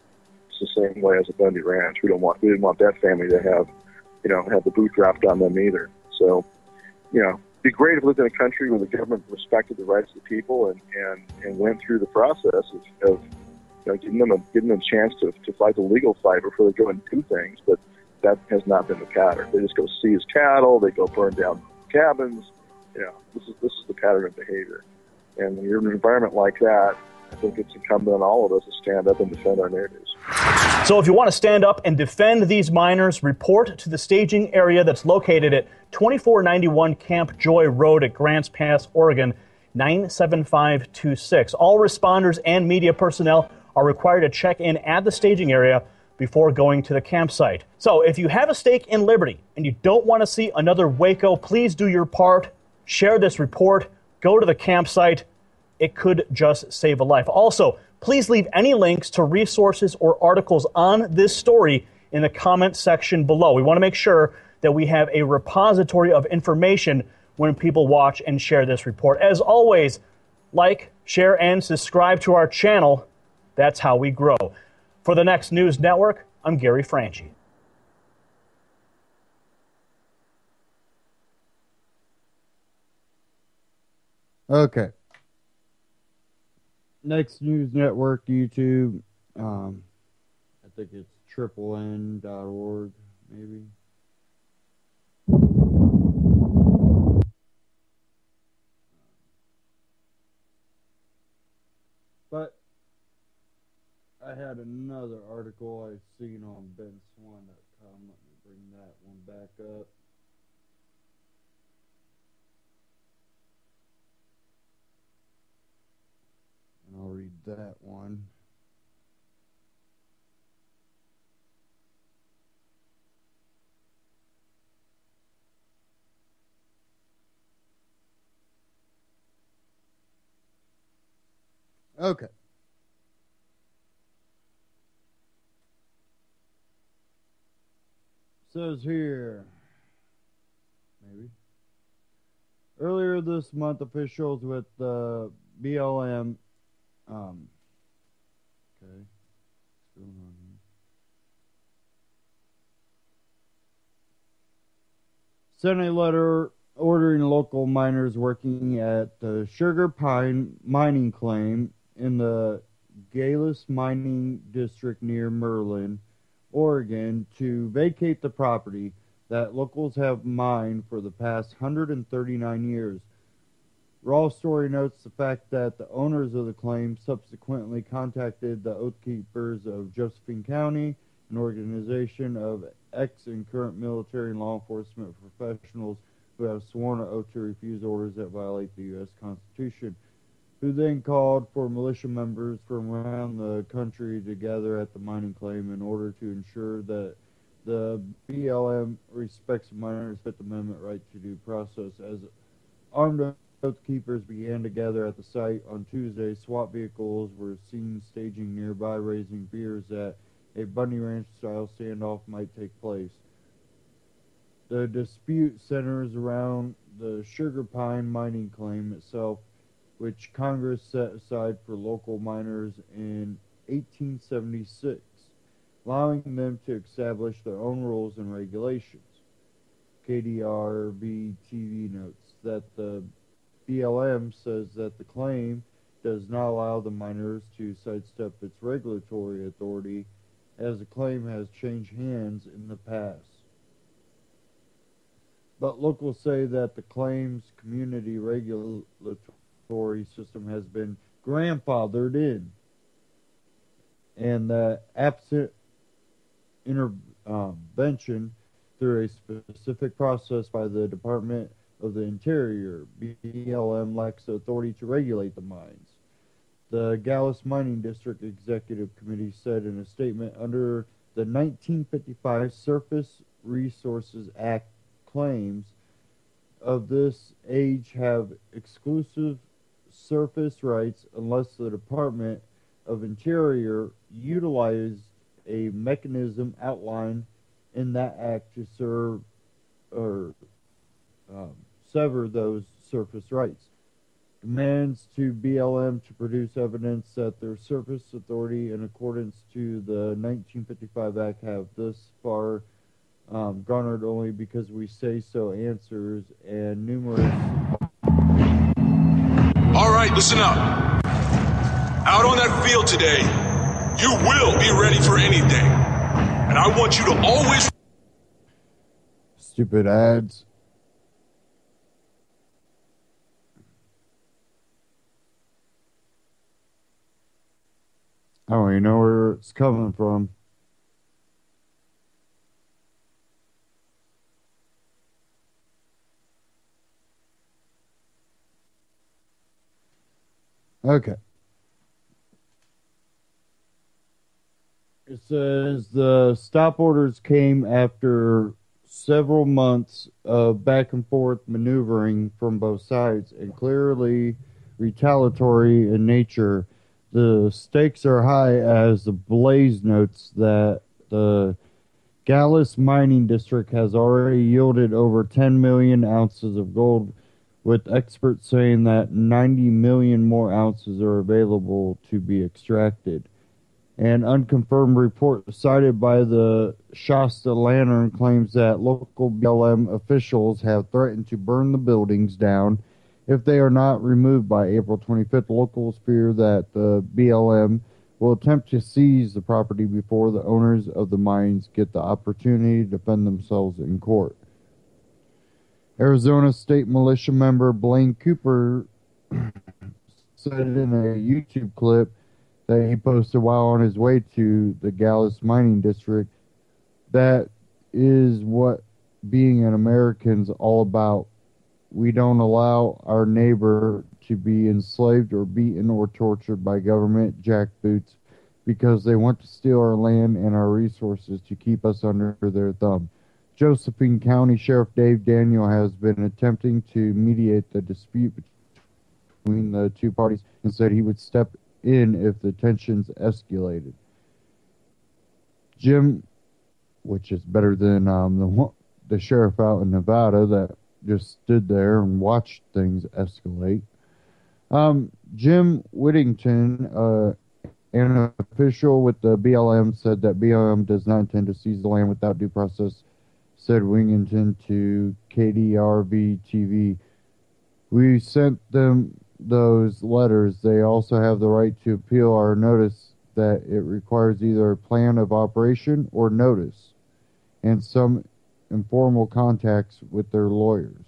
the same way as a Bundy Ranch. We didn't want that family to have the boot dropped on them either. So, it'd be great if we lived in a country where the government respected the rights of the people and went through the process of giving them a chance to fight the legal fight before they go and do things. But that has not been the pattern. They just go seize cattle, they go burn down cabins. This is the pattern of behavior. And when you're in an environment like that, I think it's incumbent on all of us to stand up and defend our neighbors. So if you want to stand up and defend these miners, report to the staging area that's located at 2491 Camp Joy Road at Grants Pass, Oregon, 97526. All responders and media personnel are required to check in at the staging area before going to the campsite. So if you have a stake in liberty and you don't want to see another Waco, please do your part. Share this report. Go to the campsite. It could just save a life. Also, please leave any links to resources or articles on this story in the comment section below. We want to make sure that we have a repository of information when people watch and share this report. As always, like, share, and subscribe to our channel. That's how we grow. For the Next News Network, I'm Gary Franchi. Okay. Next News Network, YouTube. I think it's NNN.org, maybe. But I had another article I've seen on benswan.com. Let me bring that one back up. And I'll read that one. Okay. Says here, maybe. Earlier this month, officials with the BLM, okay, what's going on here? Sent a letter ordering local miners working at the Sugar Pine mining claim in the Gales Mining District near Merlin, Oregon, to vacate the property that locals have mined for the past 139 years. Raw Story notes the fact that the owners of the claim subsequently contacted the Oath Keepers of Josephine County, an organization of ex and current military and law enforcement professionals who have sworn an oath to refuse orders that violate the U.S. Constitution, who then called for militia members from around the country to gather at the mining claim in order to ensure that the BLM respects miners' Fifth Amendment right to due process. As armed Oath Keepers began to gather at the site on Tuesday, SWAT vehicles were seen staging nearby, raising fears that a Bundy Ranch-style standoff might take place. The dispute centers around the Sugar Pine mining claim itself, which Congress set aside for local miners in 1876, allowing them to establish their own rules and regulations. KDRB-TV notes that the BLM says that the claim does not allow the miners to sidestep its regulatory authority, as the claim has changed hands in the past. But locals say that the claim's community regulatory system has been grandfathered in, and that absent intervention through a specific process by the Department of the Interior, BLM lacks the authority to regulate the mines. The Gales Mining District Executive Committee said in a statement, under the 1955 Surface Resources Act claims of this age have exclusive surface rights unless the Department of Interior utilized a mechanism outlined in that act to serve or sever those surface rights. Demands to BLM to produce evidence that their surface authority in accordance to the 1955 Act have thus far garnered only because we say so answers and numerous... All right, listen up. Out on that field today, you will be ready for anything. And I want you to always... Stupid ads. I don't even know where it's coming from. Okay. It says the stop orders came after several months of back and forth maneuvering from both sides and clearly retaliatory in nature. The stakes are high as the Blaze notes that the Gallus mining district has already yielded over 10 million ounces of gold, with experts saying that 90 million more ounces are available to be extracted. An unconfirmed report cited by the Shasta Lantern claims that local BLM officials have threatened to burn the buildings down if they are not removed by April 25th. Locals fear that the BLM will attempt to seize the property before the owners of the mines get the opportunity to defend themselves in court. Arizona State Militia member Blaine Cooper said in a YouTube clip that he posted while on his way to the Gallus mining district, that is what being an American's all about. We don't allow our neighbor to be enslaved or beaten or tortured by government jackboots because they want to steal our land and our resources to keep us under their thumb. Josephine County Sheriff Dave Daniel has been attempting to mediate the dispute between the two parties and said he would step in if the tensions escalated. Jim, which is better than the sheriff out in Nevada that just stood there and watched things escalate. Jim Whittington, an official with the BLM, said that BLM does not intend to seize the land without due process, said Whittington to KDRV-TV. We sent them those letters. They also have the right to appeal our notice that it requires either a plan of operation or notice and some informal contacts with their lawyers.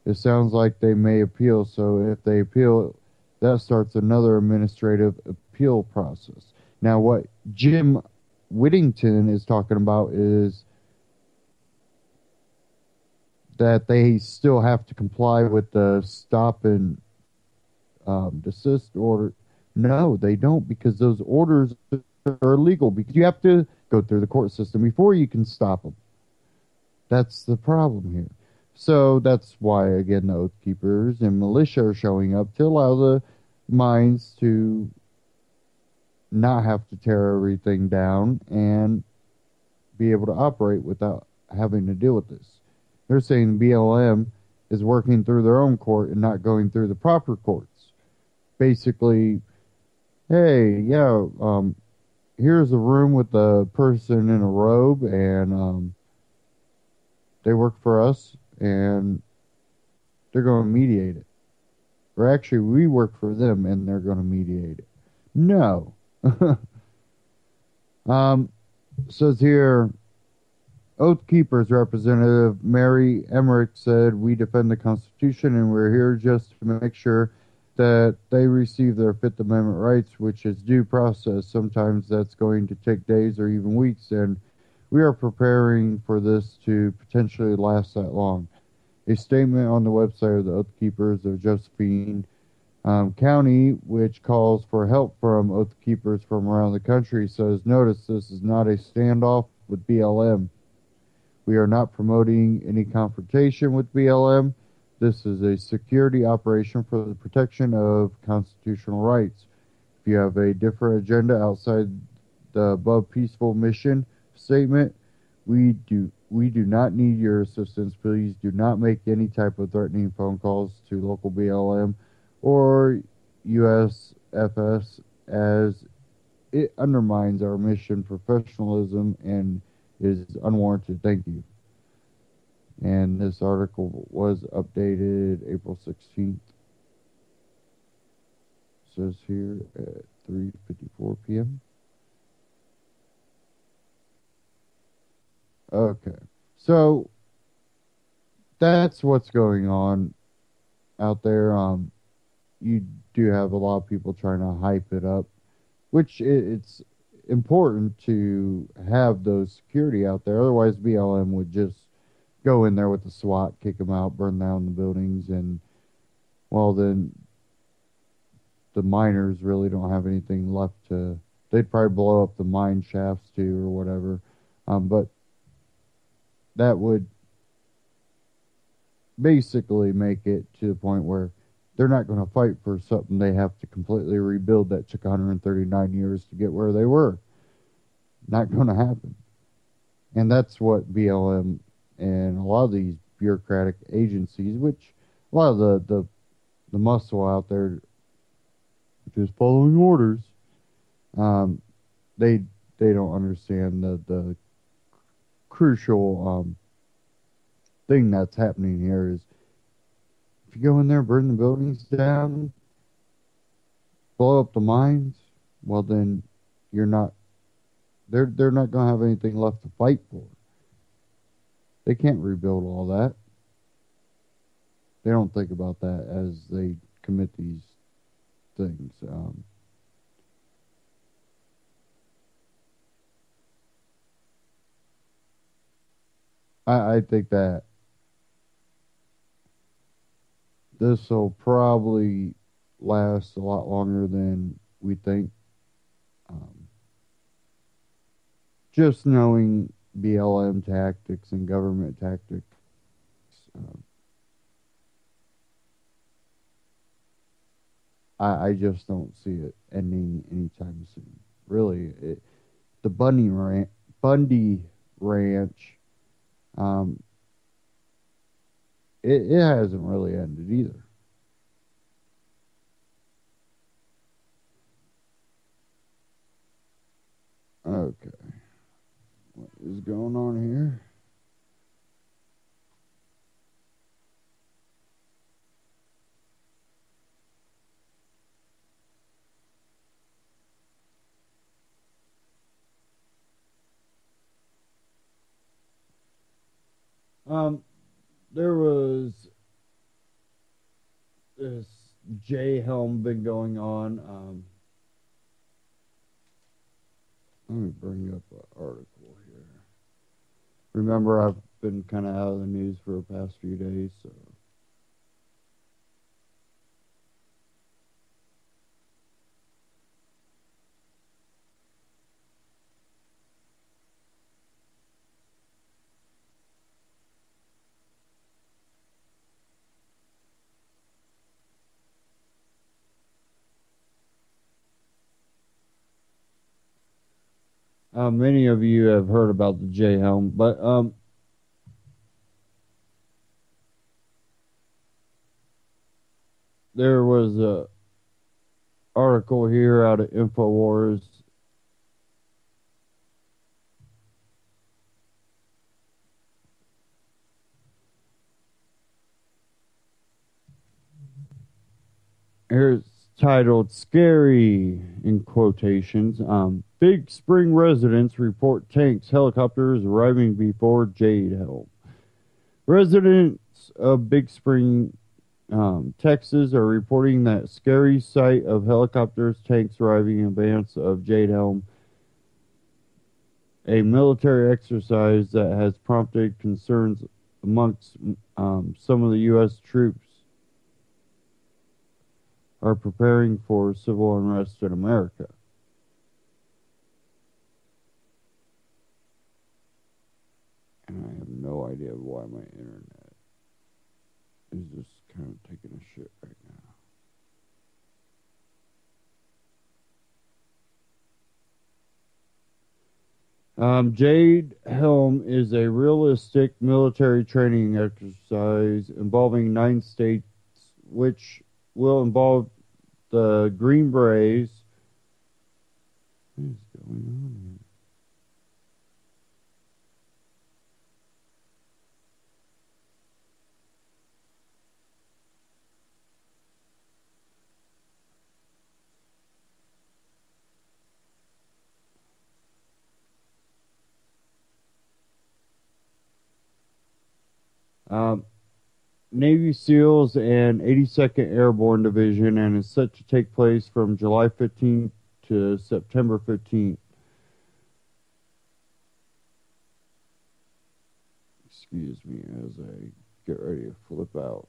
It sounds like they may appeal, so if they appeal, that starts another administrative appeal process. Now, what Jim Whittington is talking about is that they still have to comply with the stop and desist order. No, they don't, because those orders are illegal, because you have to go through the court system before you can stop them. That's the problem here. So that's why, again, the Oath Keepers and militia are showing up to allow the mines to not have to tear everything down and be able to operate without having to deal with this. They're saying BLM is working through their own court and not going through the proper courts. Basically, hey, yeah, here's a room with a person in a robe, and they work for us, and they're going to mediate it. Or actually, we work for them, and they're going to mediate it. No. Says here, Oath Keepers representative Mary Emmerich said, we defend the Constitution, and we're here just to make sure that they receive their Fifth Amendment rights, which is due process. Sometimes that's going to take days or even weeks, and we are preparing for this to potentially last that long. A statement on the website of the Oath Keepers of Josephine County, which calls for help from Oath Keepers from around the country, says, notice this is not a standoff with BLM. We are not promoting any confrontation with BLM. This is a security operation for the protection of constitutional rights. If you have a different agenda outside the above peaceful mission statement, we do not need your assistance. Please do not make any type of threatening phone calls to local BLM or USFS, as it undermines our mission professionalism and is unwarranted. Thank you. And this article was updated April 16th. Says here at 3:54 p.m. Okay. So that's what's going on out there. You do have a lot of people trying to hype it up, which it's important to have those security out there. Otherwise, BLM would just go in there with the SWAT, kick them out, burn down the buildings, and, well, then the miners really don't have anything left to... They'd probably blow up the mine shafts, too, or whatever. But that would basically make it to the point where they're not going to fight for something they have to completely rebuild that took 139 years to get where they were. Not going to happen. And that's what BLM and a lot of these bureaucratic agencies, which a lot of the muscle out there just following orders, they don't understand the crucial thing that's happening here is if you go in there, burn the buildings down, blow up the mines, well then they're not going to have anything left to fight for. They can't rebuild all that. They don't think about that as they commit these things. I think that this will probably last a lot longer than we think. Just knowing BLM tactics and government tactics, I just don't see it ending anytime soon. Really, the Bundy Ranch, it hasn't really ended either. Okay. What is going on here? There was this J Helm been going on. Let me bring up an article here. Remember, I've been kind of out of the news for the past few days, so. Many of you have heard about the J Helm, but there was a article here out of InfoWars. Here's titled "Scary" in quotations. Big Spring residents report tanks, helicopters arriving before Jade Helm. Residents of Big Spring, Texas are reporting that scary sight of helicopters, tanks arriving in advance of Jade Helm, a military exercise that has prompted concerns amongst some of the U.S. troops are preparing for civil unrest in America. And I have no idea why my internet is just kind of taking a shit right now. Jade Helm is a realistic military training exercise involving 9 states, which will involve the Green Berets. What is going on here? Navy SEALs and 82nd Airborne Division, and is set to take place from July 15th to September 15th. Excuse me as I get ready to flip out.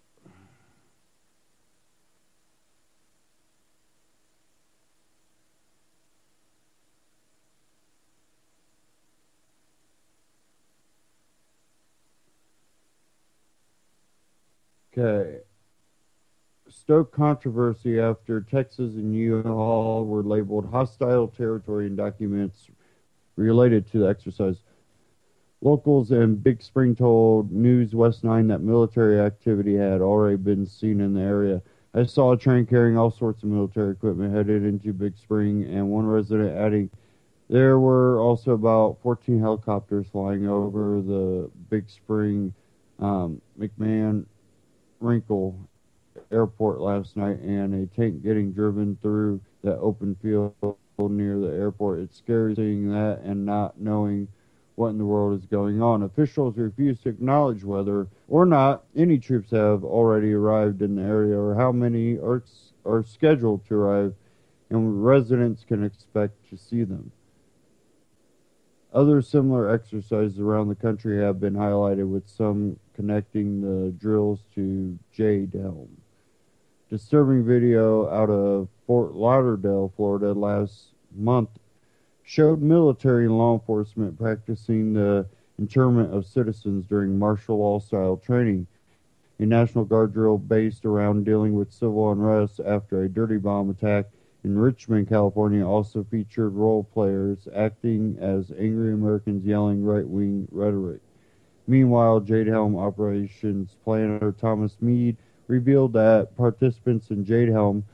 Okay. Stoke controversy after Texas and U-Haul were labeled hostile territory in documents related to the exercise. Locals in Big Spring told News West 9 that military activity had already been seen in the area. I saw a train carrying all sorts of military equipment headed into Big Spring, and one resident adding, there were also about 14 helicopters flying over the Big Spring McMahon Wrinkle Airport last night, and a tank getting driven through that open field near the airport. It's scary seeing that and not knowing what in the world is going on. Officials refuse to acknowledge whether or not any troops have already arrived in the area or how many are scheduled to arrive, and residents can expect to see them. Other similar exercises around the country have been highlighted, with some connecting the drills to Jade Helm. Disturbing video out of Fort Lauderdale, Florida last month showed military and law enforcement practicing the internment of citizens during martial law style training, a National Guard drill based around dealing with civil unrest after a dirty bomb attack in Richmond, California. Also featured role players acting as angry Americans yelling right-wing rhetoric. Meanwhile, Jade Helm operations planner Thomas Meade revealed that participants in Jade Helm,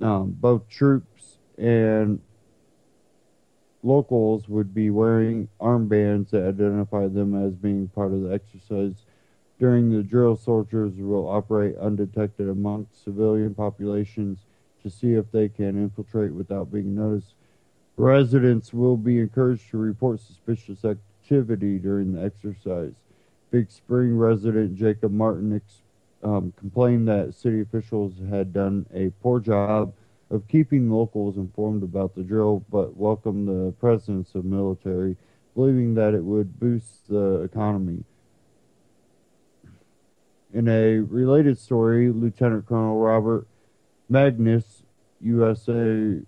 both troops and locals, would be wearing armbands that identify them as being part of the exercise. During the drill, soldiers will operate undetected amongst civilian populations to see if they can infiltrate without being noticed. Residents will be encouraged to report suspicious activity during the exercise. Big Spring resident Jacob Martin complained that city officials had done a poor job of keeping locals informed about the drill, but welcomed the presence of military, believing that it would boost the economy. In a related story, Lieutenant Colonel Robert Magnus, USA,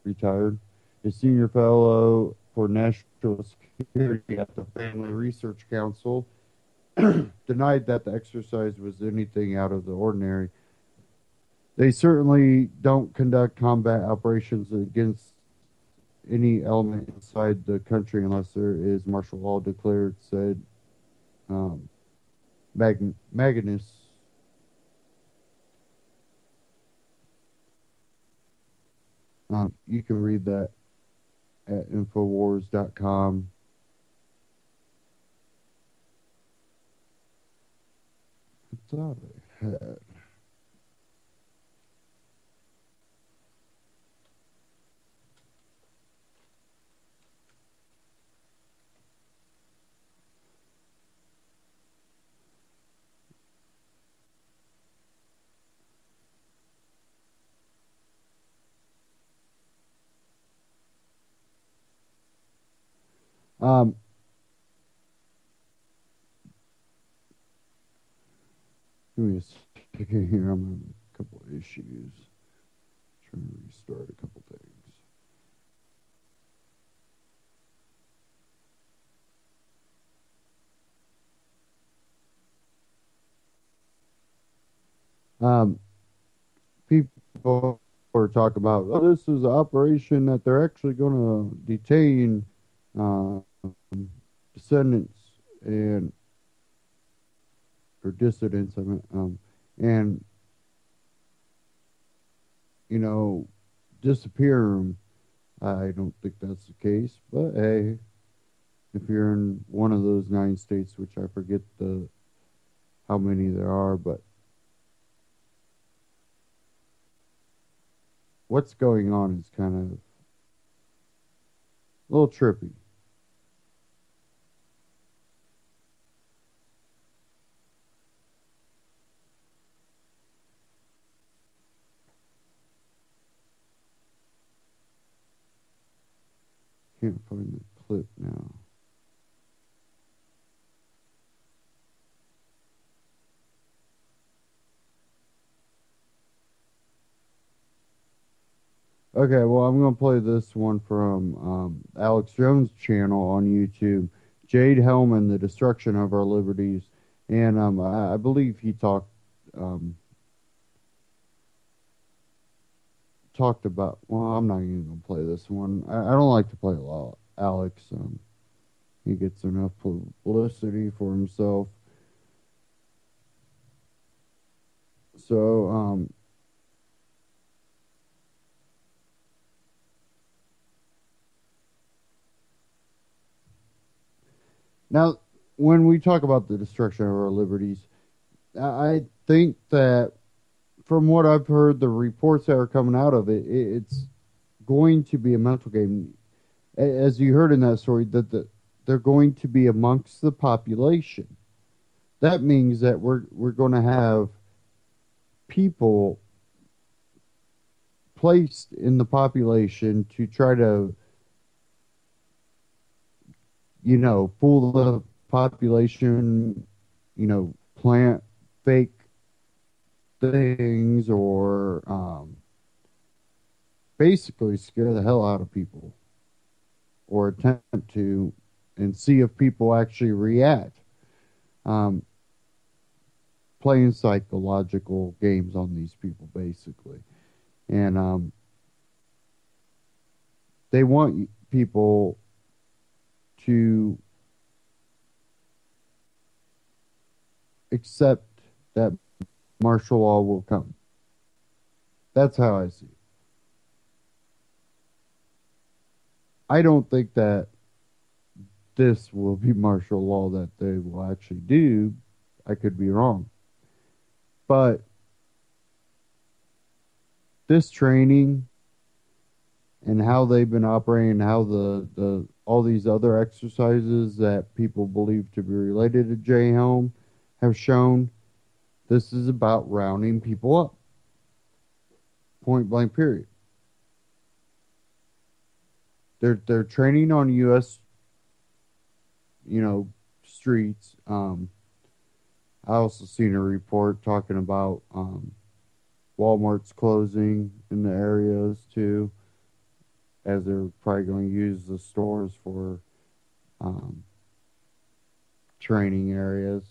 retired, a senior fellow for national security at the Family Research Council, denied that the exercise was anything out of the ordinary. They certainly don't conduct combat operations against any element inside the country unless there is martial law declared, said Magnus. You can read that at Infowars.com. I thought I had. Give me a second here. I'm having a couple of issues. Trying to restart a couple things. Um, people are talking about, oh, this is an operation that they're actually going to detain uh, descendants and or dissidents, I mean, and disappear them. I don't think that's the case, but hey, if you're in one of those 9 states, which I forget how many there are, but what's going on is kind of a little trippy. Can't find the clip now. Okay, well, I'm going to play this one from Alex Jones' channel on YouTube, Jade Hellman, The Destruction of Our Liberties. And I believe he talked about, well, I'm not even going to play this one. I don't like to play a lot, Alex. He gets enough publicity for himself. So, now, when we talk about the destruction of our liberties, I think that from what I've heard, the reports that are coming out of it, it's going to be a mental game. As you heard in that story, that they're going to be amongst the population. That means that we're going to have people placed in the population to try to, fool the population, plant fake things or basically scare the hell out of people or attempt to and see if people actually react. Playing psychological games on these people, basically. And they want people to accept that martial law will come. That's how I see it. I don't think that this will be martial law that they will actually do. I could be wrong. But this training and how they've been operating, how the all these other exercises that people believe to be related to J. Helm have shown, this is about rounding people up. Point blank period. They're training on U.S. Streets. I also seen a report talking about Walmart's closing in the areas too, as they're probably going to use the stores for training areas.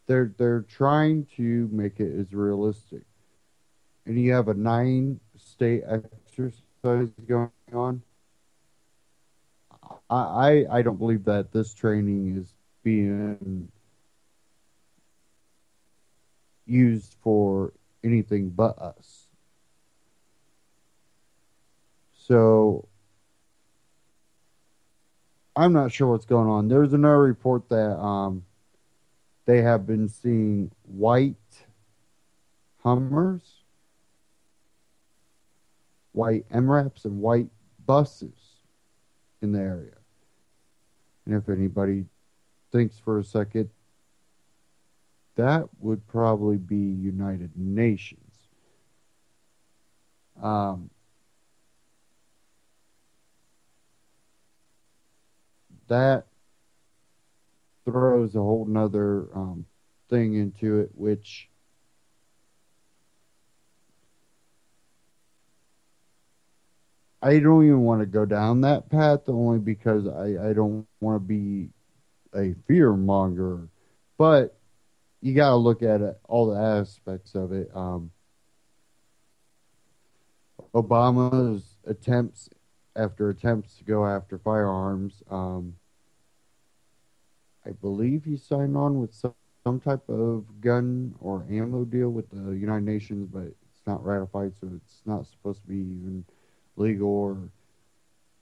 They're trying to make it as realistic. And you have a 9-state exercise going on. I don't believe that this training is being used for anything but us. So I'm not sure what's going on. There's another report that they have been seeing white Hummers, white MRAPs, and white buses in the area. And if anybody thinks for a second, that would probably be United Nations. That throws a whole nother thing into it, which I don't even want to go down that path, only because I don't want to be a fear monger. But you got to look at it, all the aspects of it. Obama's attempts to go after firearms. I believe he signed on with some type of gun or ammo deal with the United Nations, but it's not ratified, so it's not supposed to be even legal. Or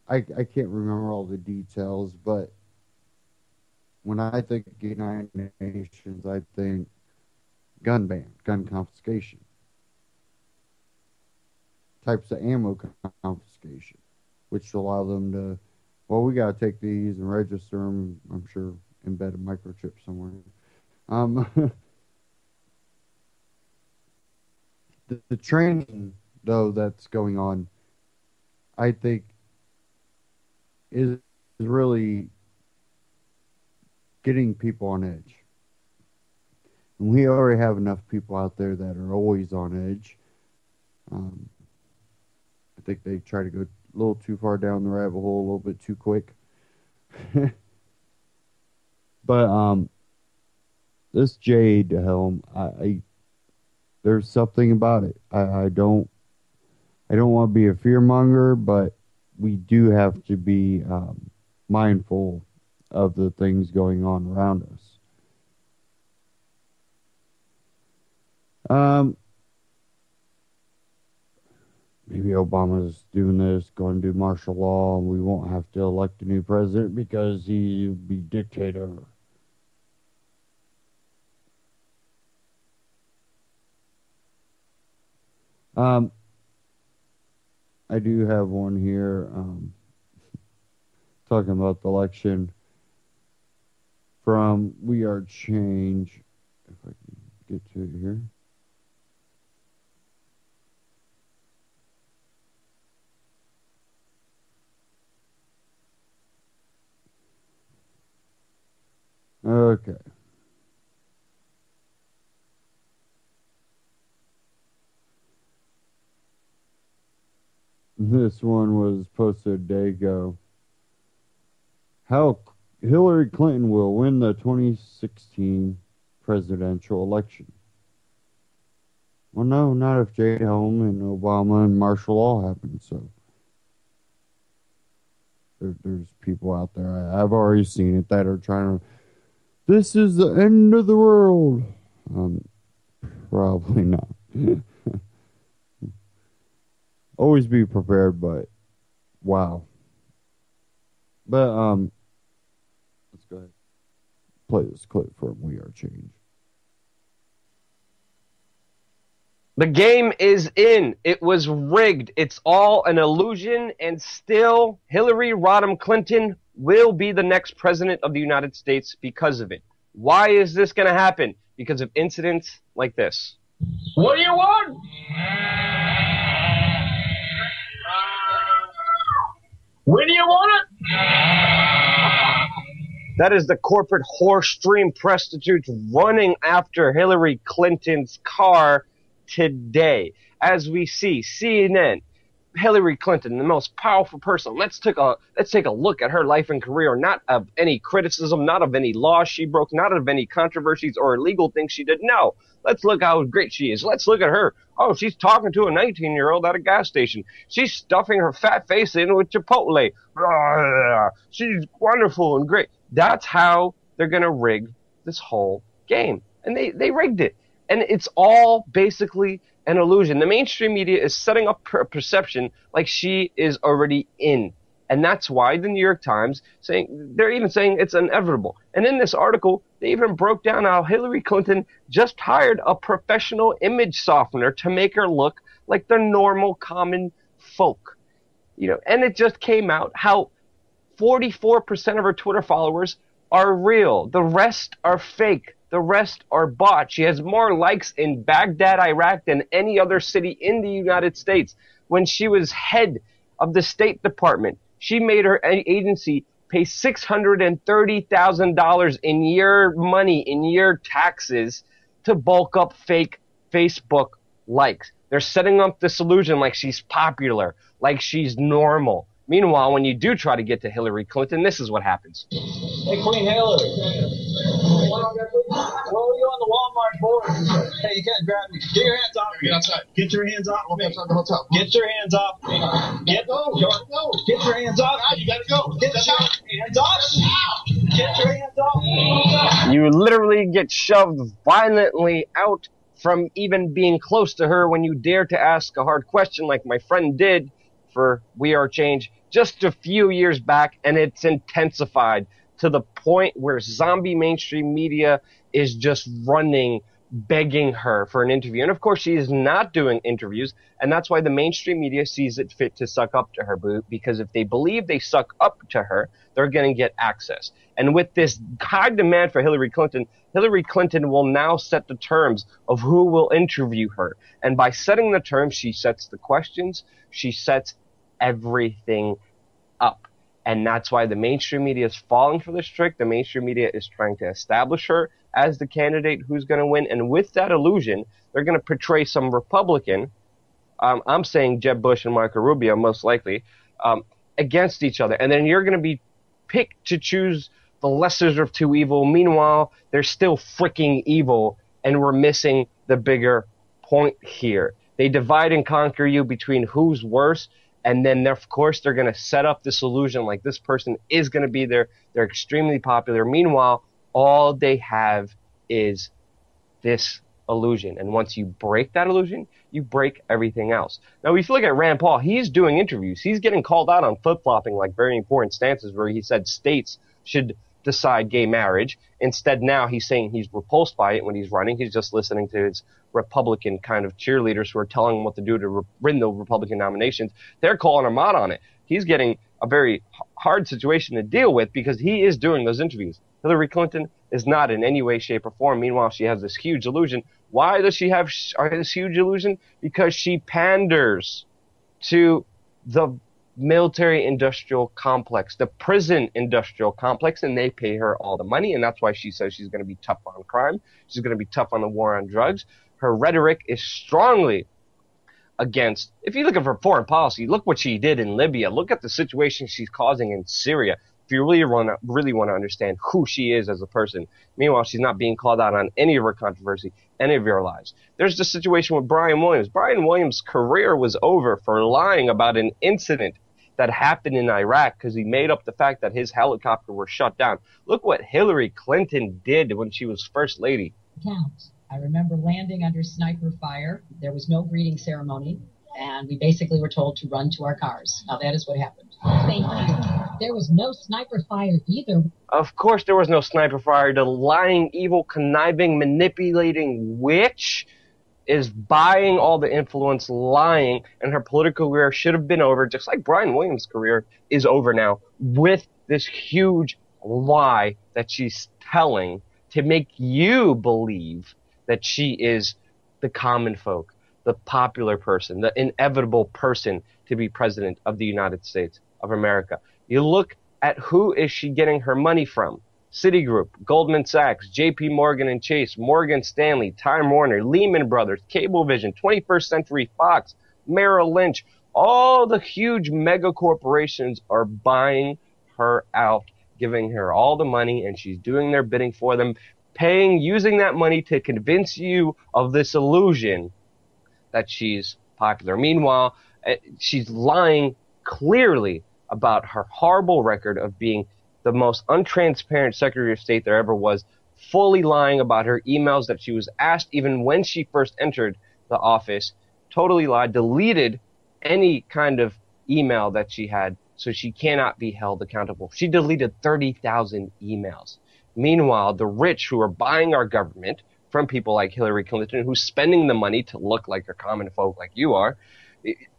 I can't remember all the details, but when I think of United Nations, I think gun ban, gun confiscation, types of ammo confiscation, which will allow them to, well, we got to take these and register them, I'm sure, embed a microchip somewhere. The training, though, that's going on, I think, is really getting people on edge. And we already have enough people out there that are always on edge. I think they try to go a little too far down the rabbit hole a little bit too quick. But this Jade Helm, there's something about it. I don't want to be a fearmonger, but we do have to be mindful of the things going on around us. Maybe Obama's doing this, going to do martial law, and we won't have to elect a new president because he'll be dictator. I do have one here talking about the election from We Are Change. If I can get to it here. Okay. This one was posted a day ago. How Hillary Clinton will win the 2016 presidential election. Well, no, not if Jade Helm and Obama and martial law happen. So there's people out there, I've already seen it, that are trying to, this is the end of the world. Probably not. Always be prepared, but wow. But let's go ahead. Play this clip from We Are Change. The game is in. It was rigged. It's all an illusion, and still Hillary Rodham Clinton will be the next president of the United States because of it. Why is this going to happen? Because of incidents like this. What do you want? When do you want it? That is the corporate horse stream prostitutes running after Hillary Clinton's car today. As we see, CNN, Hillary Clinton, the most powerful person. Let's take a look at her life and career, not of any criticism, not of any laws she broke, not of any controversies or illegal things she did. No, let's look how great she is. Let's look at her. Oh, she's talking to a 19-year-old at a gas station. She's stuffing her fat face in with Chipotle. She's wonderful and great. That's how they're going to rig this whole game. And they rigged it. And it's all basically an illusion. The mainstream media is setting up a perception like she is already in. And that's why the New York Times they're even saying it's inevitable. And in this article, they even broke down how Hillary Clinton just hired a professional image softener to make her look like the normal common folk. And it just came out how 44% of her Twitter followers are real. The rest are fake. The rest are bots. She has more likes in Baghdad, Iraq than any other city in the United States. When she was head of the State Department, she made her agency pay $630,000 in year money, in year taxes, to bulk up fake Facebook likes. They're setting up this illusion like she's popular, like she's normal. Meanwhile, when you do try to get to Hillary Clinton, this is what happens. Hey, Queen Hillary. Where are you on the Walmart board? Hey, you can't grab me. Get your hands off me. Get outside. Get your hands off me. Outside the hotel. Get your hands off me. Get your hands off. Now you gotta go. Get your hands off. Get your hands off. You literally get shoved violently out from even being close to her when you dare to ask a hard question like my friend did for We Are Change just a few years back, and it's intensified to the point where zombie mainstream media is just running, begging her for an interview. And of course, she is not doing interviews, and that's why the mainstream media sees it fit to suck up to her, because if they believe they suck up to her, they're going to get access. And with this high demand for Hillary Clinton will now set the terms of who will interview her. And by setting the terms, she sets the questions, she sets everything up. And that's why the mainstream media is falling for this trick. The mainstream media is trying to establish her as the candidate who's going to win. And with that illusion, they're going to portray some Republican, I'm saying Jeb Bush and Marco Rubio most likely, against each other. And then you're going to be picked to choose the lesser of two evil. Meanwhile, they're still freaking evil, and we're missing the bigger point here. They divide and conquer you between who's worse, and then, of course, they're going to set up this illusion like this person is going to be there. They're extremely popular. Meanwhile, all they have is this illusion. And once you break that illusion, you break everything else. Now, if you look at Rand Paul, he's doing interviews. He's getting called out on flip-flopping like very important stances where he said states should decide gay marriage. Instead, now he's saying he's repulsed by it when he's running. He's just listening to his Republican kind of cheerleaders who are telling him what to do to win the Republican nominations. They're calling him out on it. He's getting a very hard situation to deal with because he is doing those interviews. Hillary Clinton is not in any way, shape, or form. Meanwhile, she has this huge illusion. Why does she have this huge illusion? Because she panders to the military-industrial complex, the prison-industrial complex, and they pay her all the money, and that's why she says she's going to be tough on crime. She's going to be tough on the war on drugs. Her rhetoric is strongly against, if you look at her foreign policy, look what she did in Libya. Look at the situation she's causing in Syria. If you really want to understand who she is as a person. Meanwhile, she's not being called out on any of her controversy, any of your lies. There's the situation with Brian Williams. Brian Williams' career was over for lying about an incident that happened in Iraq because he made up the fact that his helicopter was shut down. Look what Hillary Clinton did when she was first lady. Count. I remember landing under sniper fire. There was no greeting ceremony, and we basically were told to run to our cars. Now, that is what happened. Thank you. There was no sniper fire either. Of course there was no sniper fire. The lying, evil, conniving, manipulating witch is buying all the influence, lying, and her political career should have been over, just like Brian Williams' career is over now, with this huge lie that she's telling to make you believe that she is the common folk, the popular person, the inevitable person to be president of the United States of America. You look at who is she getting her money from. Citigroup, Goldman Sachs, JP Morgan and Chase, Morgan Stanley, Time Warner, Lehman Brothers, Cablevision, 21st Century Fox, Merrill Lynch. All the huge mega corporations are buying her out, giving her all the money, and she's doing their bidding for them, using that money to convince you of this illusion that she's popular. Meanwhile, she's lying clearly about her horrible record of being the most untransparent Secretary of State there ever was, fully lying about her emails that she was asked even when she first entered the office, totally lied, deleted any kind of email that she had, so she cannot be held accountable. She deleted 30,000 emails. Meanwhile, the rich who are buying our government from people like Hillary Clinton, who's spending the money to look like a common folk like you are,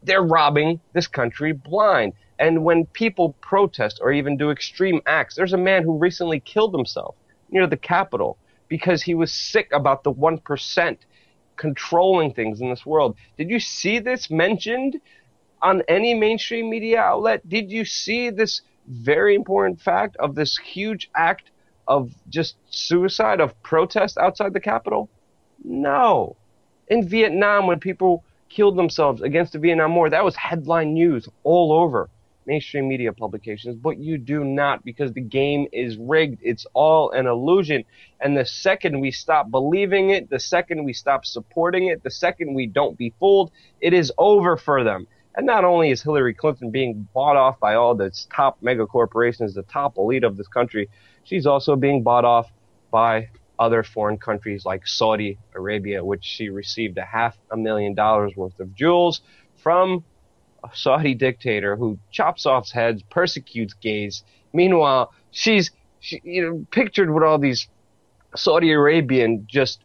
they're robbing this country blind. And when people protest or even do extreme acts, there's a man who recently killed himself near the Capitol because he was sick about the 1% controlling things in this world. Did you see this mentioned on any mainstream media outlet? Did you see this very important fact of this huge act of just suicide, of protest outside the Capitol? No. In Vietnam, when people killed themselves against the Vietnam War, that was headline news all over. mainstream media publications, but you do not, because the game is rigged. It's all an illusion. And the second we stop believing it, the second we stop supporting it, the second we don't be fooled, it is over for them. And not only is Hillary Clinton being bought off by all the top mega corporations, the top elite of this country, she's also being bought off by other foreign countries like Saudi Arabia, which she received $500,000 worth of jewels from a Saudi dictator who chops off heads, persecutes gays. Meanwhile, she's pictured with all these Saudi Arabian just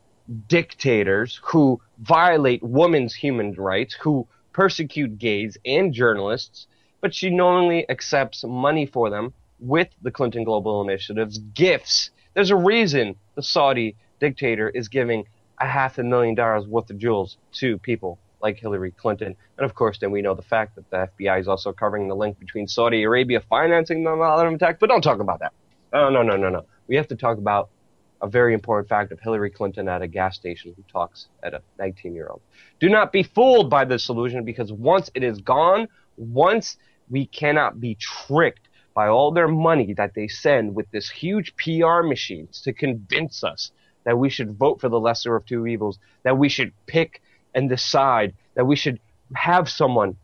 dictators who violate women's human rights, who persecute gays and journalists, but she knowingly accepts money for them with the Clinton Global Initiative's gifts. There's a reason the Saudi dictator is giving $500,000 worth of jewels to people like Hillary Clinton. And of course, then we know the fact that the FBI is also covering the link between Saudi Arabia financing the 9/11 attacks, but don't talk about that. No. We have to talk about a very important fact of Hillary Clinton at a gas station who talks at a 19-year-old. Do not be fooled by this illusion, because once it is gone, once we cannot be tricked by all their money that they send with this huge PR machines to convince us that we should vote for the lesser of two evils, that we should pick and decide, that we should have someone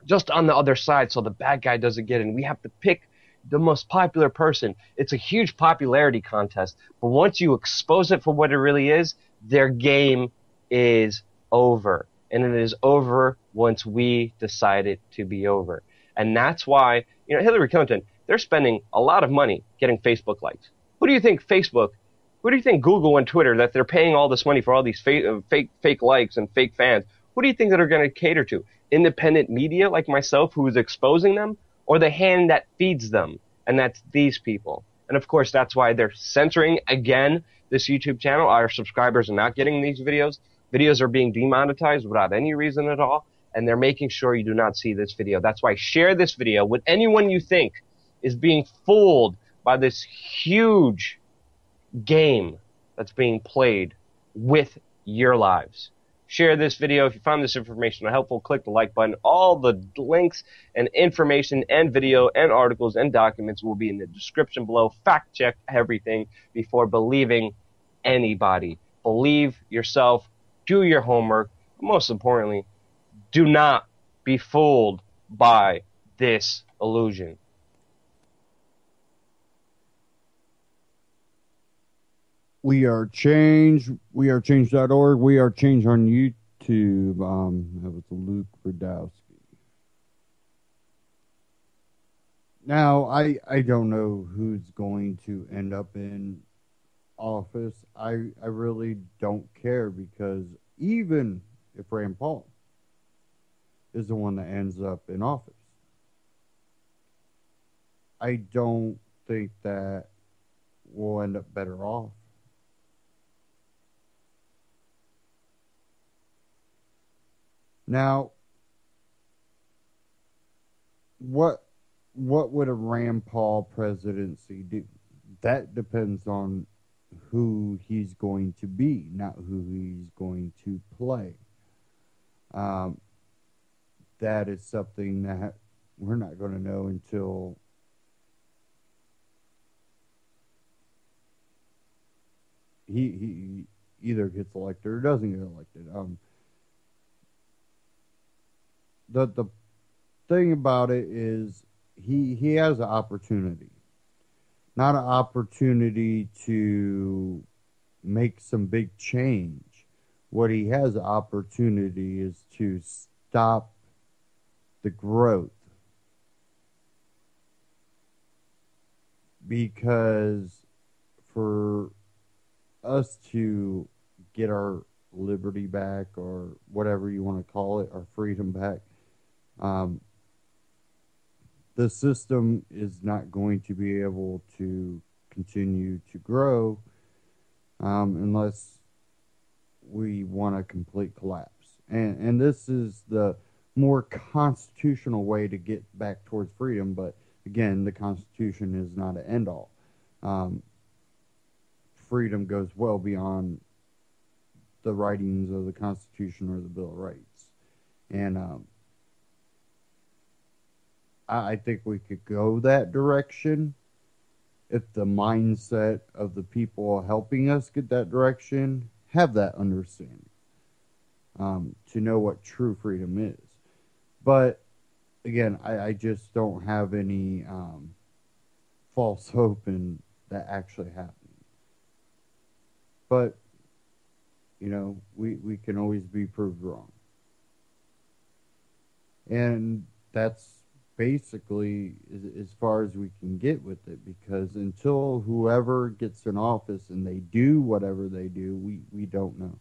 just on the other side so the bad guy doesn't get in. We have to pick the most popular person. It's a huge popularity contest, but once you expose it for what it really is, their game is over. And it is over once we decide it to be over. And that's why, Hillary Clinton, they're spending a lot of money getting Facebook likes. Who do you think Google and Twitter, that they're paying all this money for all these fake likes and fake fans? Who do you think that are going to cater to? Independent media like myself, who is exposing them, or the hand that feeds them? And that's these people. And of course, that's why they're censoring again this YouTube channel. Our subscribers are not getting these videos. Videos are being demonetized without any reason at all. And they're making sure you do not see this video. That's why share this video with anyone you think is being fooled by this huge game that's being played with your lives. Share this video. If you found this information helpful, click the like button. All the links and information and video and articles and documents will be in the description below. Fact check everything before believing anybody. Believe yourself. Do your homework. Most importantly, do not be fooled by this illusion. We are change. We are change.org. We are change on YouTube. That was Luke Radowski. Now, I don't know who's going to end up in office. I really don't care, because even if Rand Paul is the one that ends up in office, I don't think that we'll end up better off. Now, what would a Rand Paul presidency do? That depends on who he's going to be, not who he's going to play. That is something that we're not going to know until he either gets elected or doesn't get elected. The thing about it is he has an opportunity. Not an opportunity to make some big change. What he has an opportunity is to stop the growth. Because for us to get our liberty back, or whatever you want to call it, our freedom back, the system is not going to be able to continue to grow unless we want a complete collapse. And this is the more constitutional way to get back towards freedom, but again, the Constitution is not an end-all. Freedom goes well beyond the writings of the Constitution or the Bill of Rights. And I think we could go that direction if the mindset of the people helping us get that direction have that understanding, to know what true freedom is. But again, I just don't have any false hope in that actually happening. But, we can always be proved wrong. And that's basically as far as we can get with it, because until whoever gets in office and they do whatever they do, we don't know.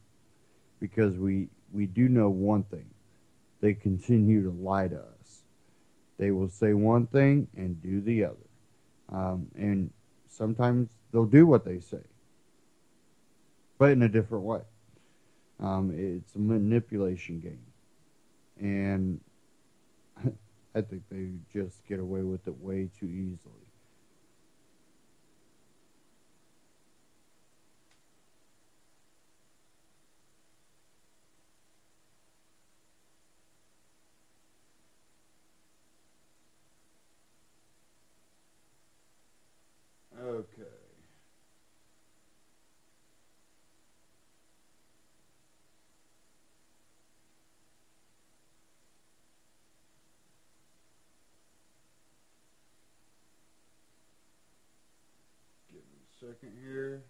Because we do know one thing. They continue to lie to us. They will say one thing and do the other. And sometimes they'll do what they say, but in a different way. It's a manipulation game. And I think they just get away with it way too easily. Okay. Give me a second here.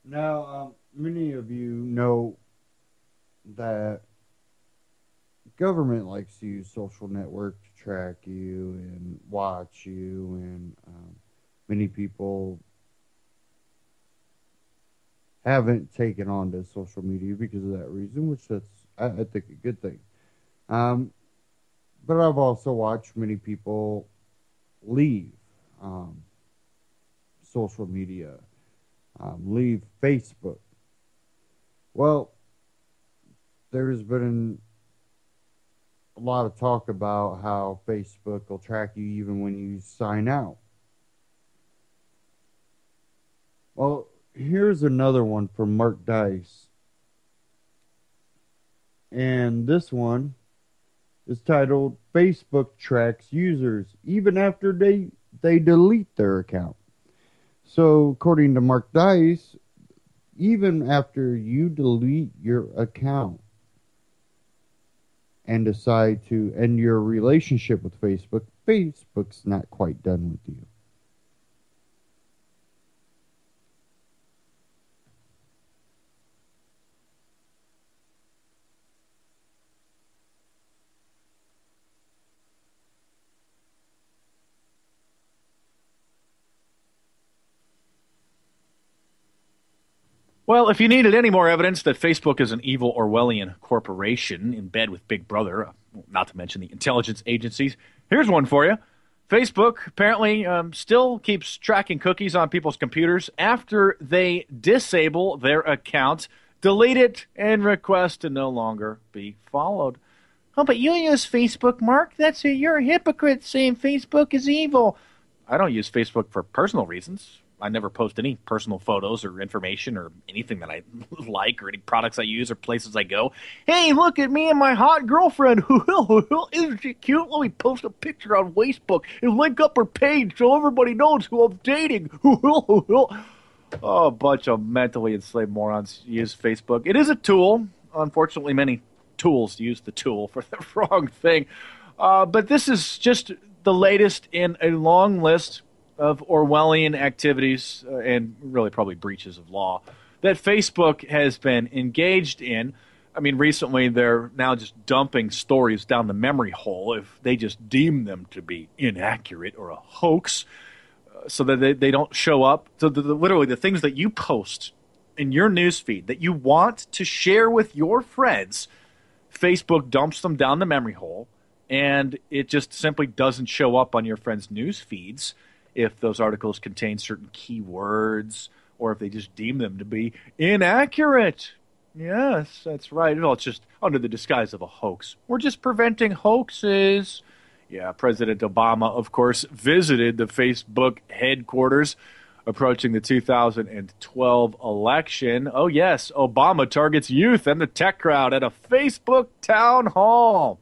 Now, many of you know that government likes to use social network to track you and watch you, and many people haven't taken on to social media because of that reason, which I think a good thing. But I've also watched many people leave social media, leave Facebook. Well, there's been a lot of talk about how Facebook will track you even when you sign out. Well, here's another one from Mark Dice. And this one is titled, Facebook Tracks Users Even After they delete their account. So, according to Mark Dice, even after you delete your account and decide to end your relationship with Facebook, Facebook's not quite done with you. Well, if you needed any more evidence that Facebook is an evil Orwellian corporation in bed with Big Brother, not to mention the intelligence agencies, here's one for you. Facebook apparently still keeps tracking cookies on people's computers after they disable their account, delete it, and request to no longer be followed. Oh, but you use Facebook, Mark. You're a hypocrite saying Facebook is evil. I don't use Facebook for personal reasons. I never post any personal photos or information or anything that I like or any products I use or places I go. Hey, look at me and my hot girlfriend. Isn't she cute? Let me post a picture on Facebook and link up her page so everybody knows who I'm dating. Oh, a bunch of mentally enslaved morons use Facebook. It is a tool. Unfortunately, many tools use the tool for the wrong thing. But this is just the latest in a long list of Orwellian activities and really probably breaches of law that Facebook has been engaged in. I mean, recently they're now just dumping stories down the memory hole if they just deem them to be inaccurate or a hoax, so that they don't show up. So literally the things that you post in your newsfeed that you want to share with your friends, Facebook dumps them down the memory hole and it just simply doesn't show up on your friends' news feeds if those articles contain certain keywords or if they just deem them to be inaccurate. Yes, that's right. Well, it's just under the disguise of a hoax. We're just preventing hoaxes. Yeah, President Obama, of course, visited the Facebook headquarters approaching the 2012 election. Oh, yes, Obama targets youth and the tech crowd at a Facebook town hall.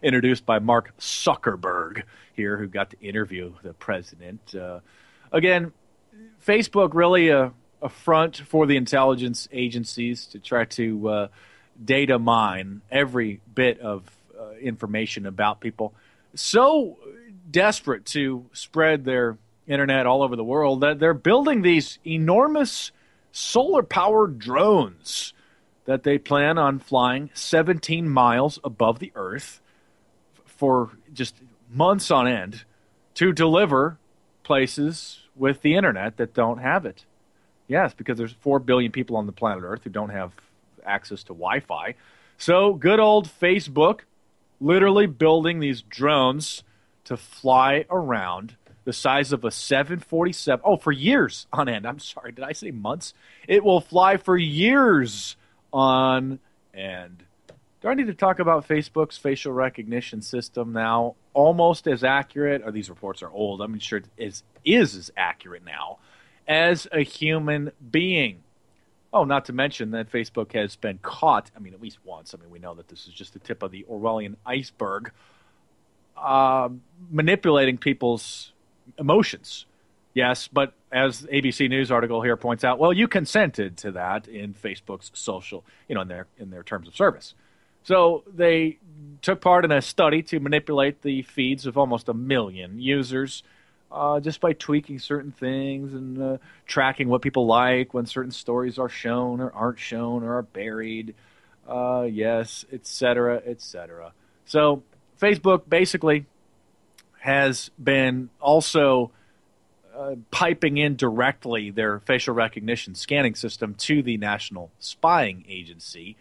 Introduced by Mark Zuckerberg here, who got to interview the president. Again, Facebook really a front for the intelligence agencies to try to data mine every bit of information about people. So desperate to spread their internet all over the world that they're building these enormous solar-powered drones that they plan on flying 17 miles above the Earth for just months on end to deliver places with the internet that don't have it. Yes, because there's 4 billion people on the planet Earth who don't have access to Wi-Fi. So good old Facebook literally building these drones to fly around the size of a 747. Oh, for years on end. I'm sorry, did I say months? It will fly for years on end. Do I need to talk about Facebook's facial recognition system now? Almost as accurate, or these reports are old, I'm sure it is as accurate now as a human being. Oh, not to mention that Facebook has been caught, at least once. We know that this is just the tip of the Orwellian iceberg, manipulating people's emotions. Yes, but as ABC News article here points out, well, you consented to that in Facebook's social, in their terms of service. So they took part in a study to manipulate the feeds of almost 1 million users just by tweaking certain things and tracking what people like when certain stories are shown or aren't shown or are buried, yes, et cetera, et cetera. So Facebook basically has been also piping in directly their facial recognition scanning system to the National Spying Agency,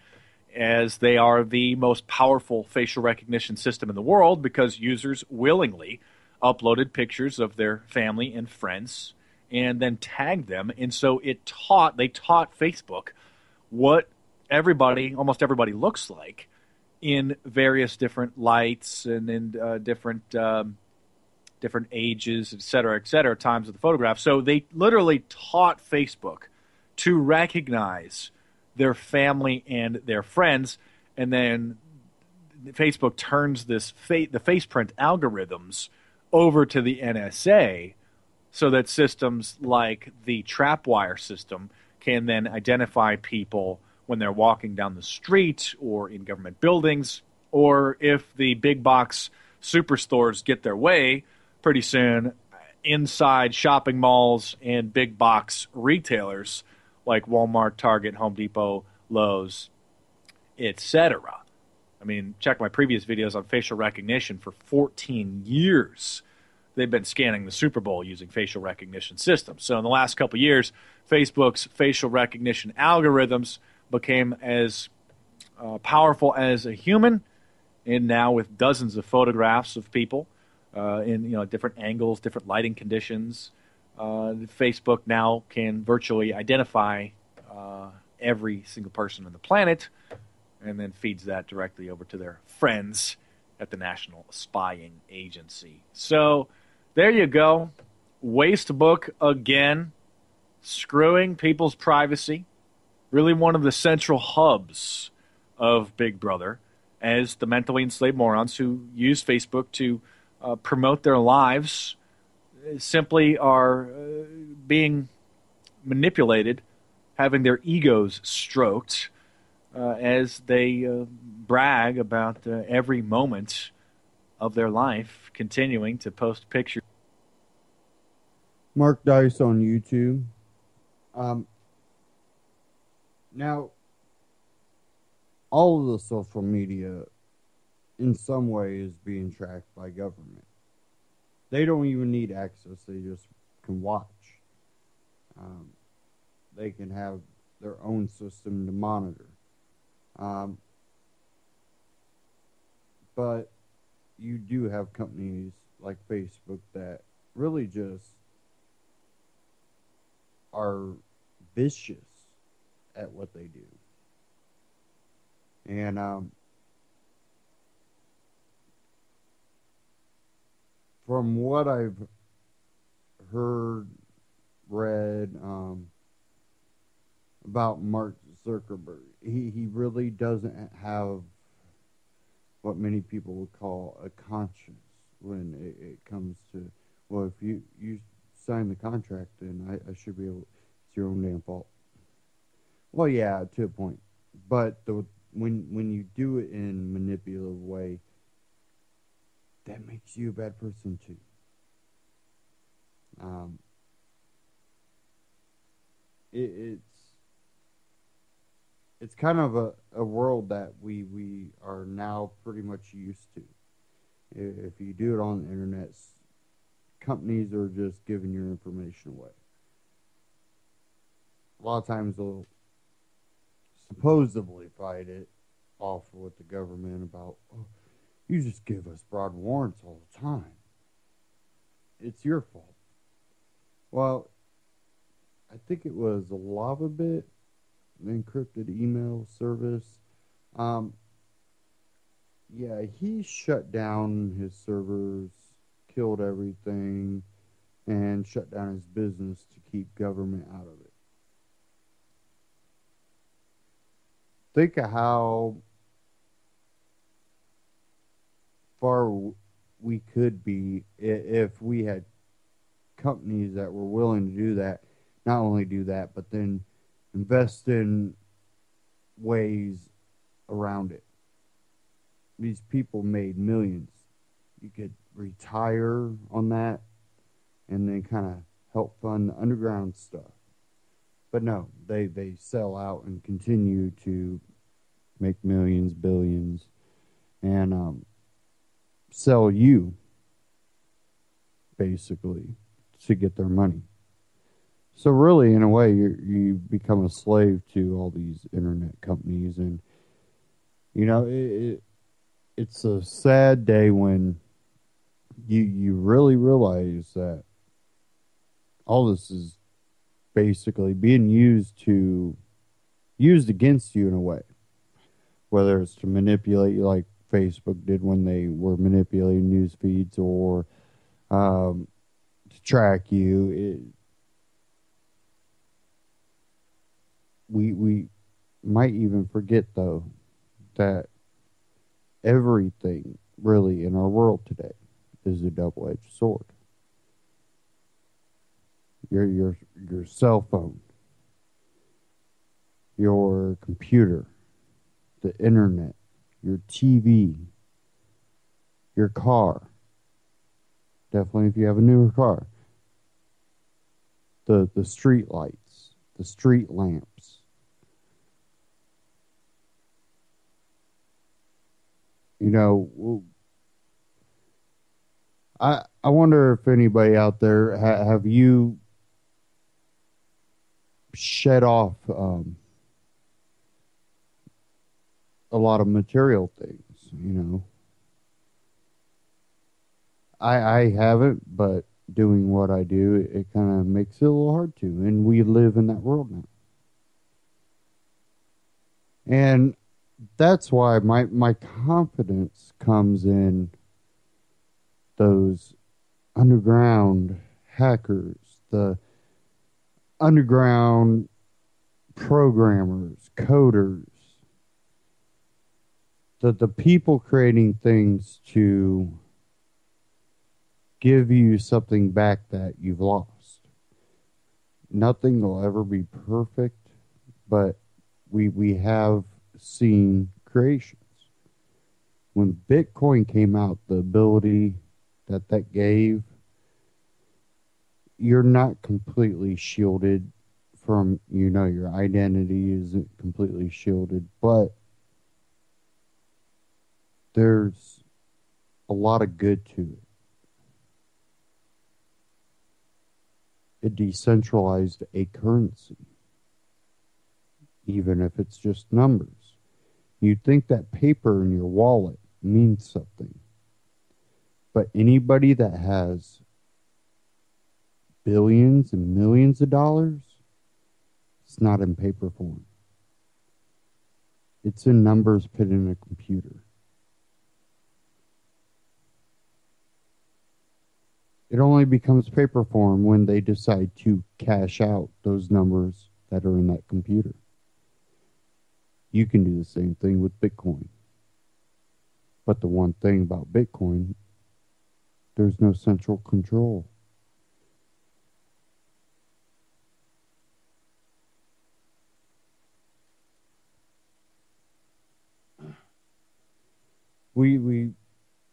as they are the most powerful facial recognition system in the world because users willingly uploaded pictures of their family and friends and then tagged them. And so they taught Facebook what almost everybody looks like in various different lights and in different ages, et cetera, times of the photograph. So they literally taught Facebook to recognize their family and their friends, and then Facebook turns the faceprint algorithms over to the NSA so that systems like the trapwire system can then identify people when they're walking down the street or in government buildings, or if the big box superstores get their way, pretty soon inside shopping malls and big box retailers like Walmart, Target, Home Depot, Lowe's, etc. Check my previous videos on facial recognition. For 14 years, they've been scanning the Super Bowl using facial recognition systems. So in the last couple of years, Facebook's facial recognition algorithms became as powerful as a human, and now with dozens of photographs of people in different angles, different lighting conditions, Facebook now can virtually identify every single person on the planet and then feeds that directly over to their friends at the National Spying Agency. So there you go. Waste book again, screwing people's privacy. Really one of the central hubs of Big Brother, as the mentally enslaved morons who use Facebook to promote their lives simply are being manipulated, having their egos stroked as they brag about every moment of their life, continuing to post pictures. Mark Dice on YouTube. Now, all of the social media in some way is being tracked by government. They don't even need access. They just can watch. They can have their own system to monitor. But you do have companies like Facebook that really just are vicious at what they do. And from what I've heard, read about Mark Zuckerberg, he really doesn't have what many people would call a conscience when it comes to, well, if you sign the contract, then I should be able, it's your own damn fault. Well, yeah, to a point. But when you do it in a manipulative way, that makes you a bad person too. It's kind of a world that we are now pretty much used to. If you do it on the internet, companies are just giving your information away. A lot of times they'll supposedly fight it off with the government about, oh, you just give us broad warrants all the time. It's your fault. Well, I think it was a LavaBit, the encrypted email service. Yeah, he shut down his servers, killed everything, and shut down his business to keep government out of it. Think of how far we could be if we had companies that were willing to do that. Not only do that, but then invest in ways around it. These people made millions. You could retire on that and then kind of help fund the underground stuff. But no, they sell out and continue to make millions, billions, and sell you, basically, to get their money. So really, in a way, you become a slave to all these internet companies, and you know it's a sad day when you really realize that all this is basically being used against you in a way, whether it's to manipulate you like Facebook did when they were manipulating news feeds, or to track you. We might even forget, though, that everything really in our world today is a double-edged sword. Your cell phone, your computer, the internet, your TV, your car. Definitely if you have a newer car. The street lights, the street lamps. You know, I wonder if anybody out there, have you shed off a lot of material things, you know? I haven't, but doing what I do, it kind of makes it a little hard to, and we live in that world now. And that's why my confidence comes in those underground hackers, the underground programmers, coders, the people creating things to give you something back that you've lost. Nothing will ever be perfect, but we have seen creations. When Bitcoin came out, the ability that gave, you're not completely shielded from, you know, your identity isn't completely shielded, but there's a lot of good to it. It decentralized a currency, even if it's just numbers. You'd think that paper in your wallet means something. But anybody that has billions and millions of dollars, it's not in paper form. It's in numbers put in a computer. It only becomes paper form when they decide to cash out those numbers that are in that computer. You can do the same thing with Bitcoin. But the one thing about Bitcoin, there's no central control. We're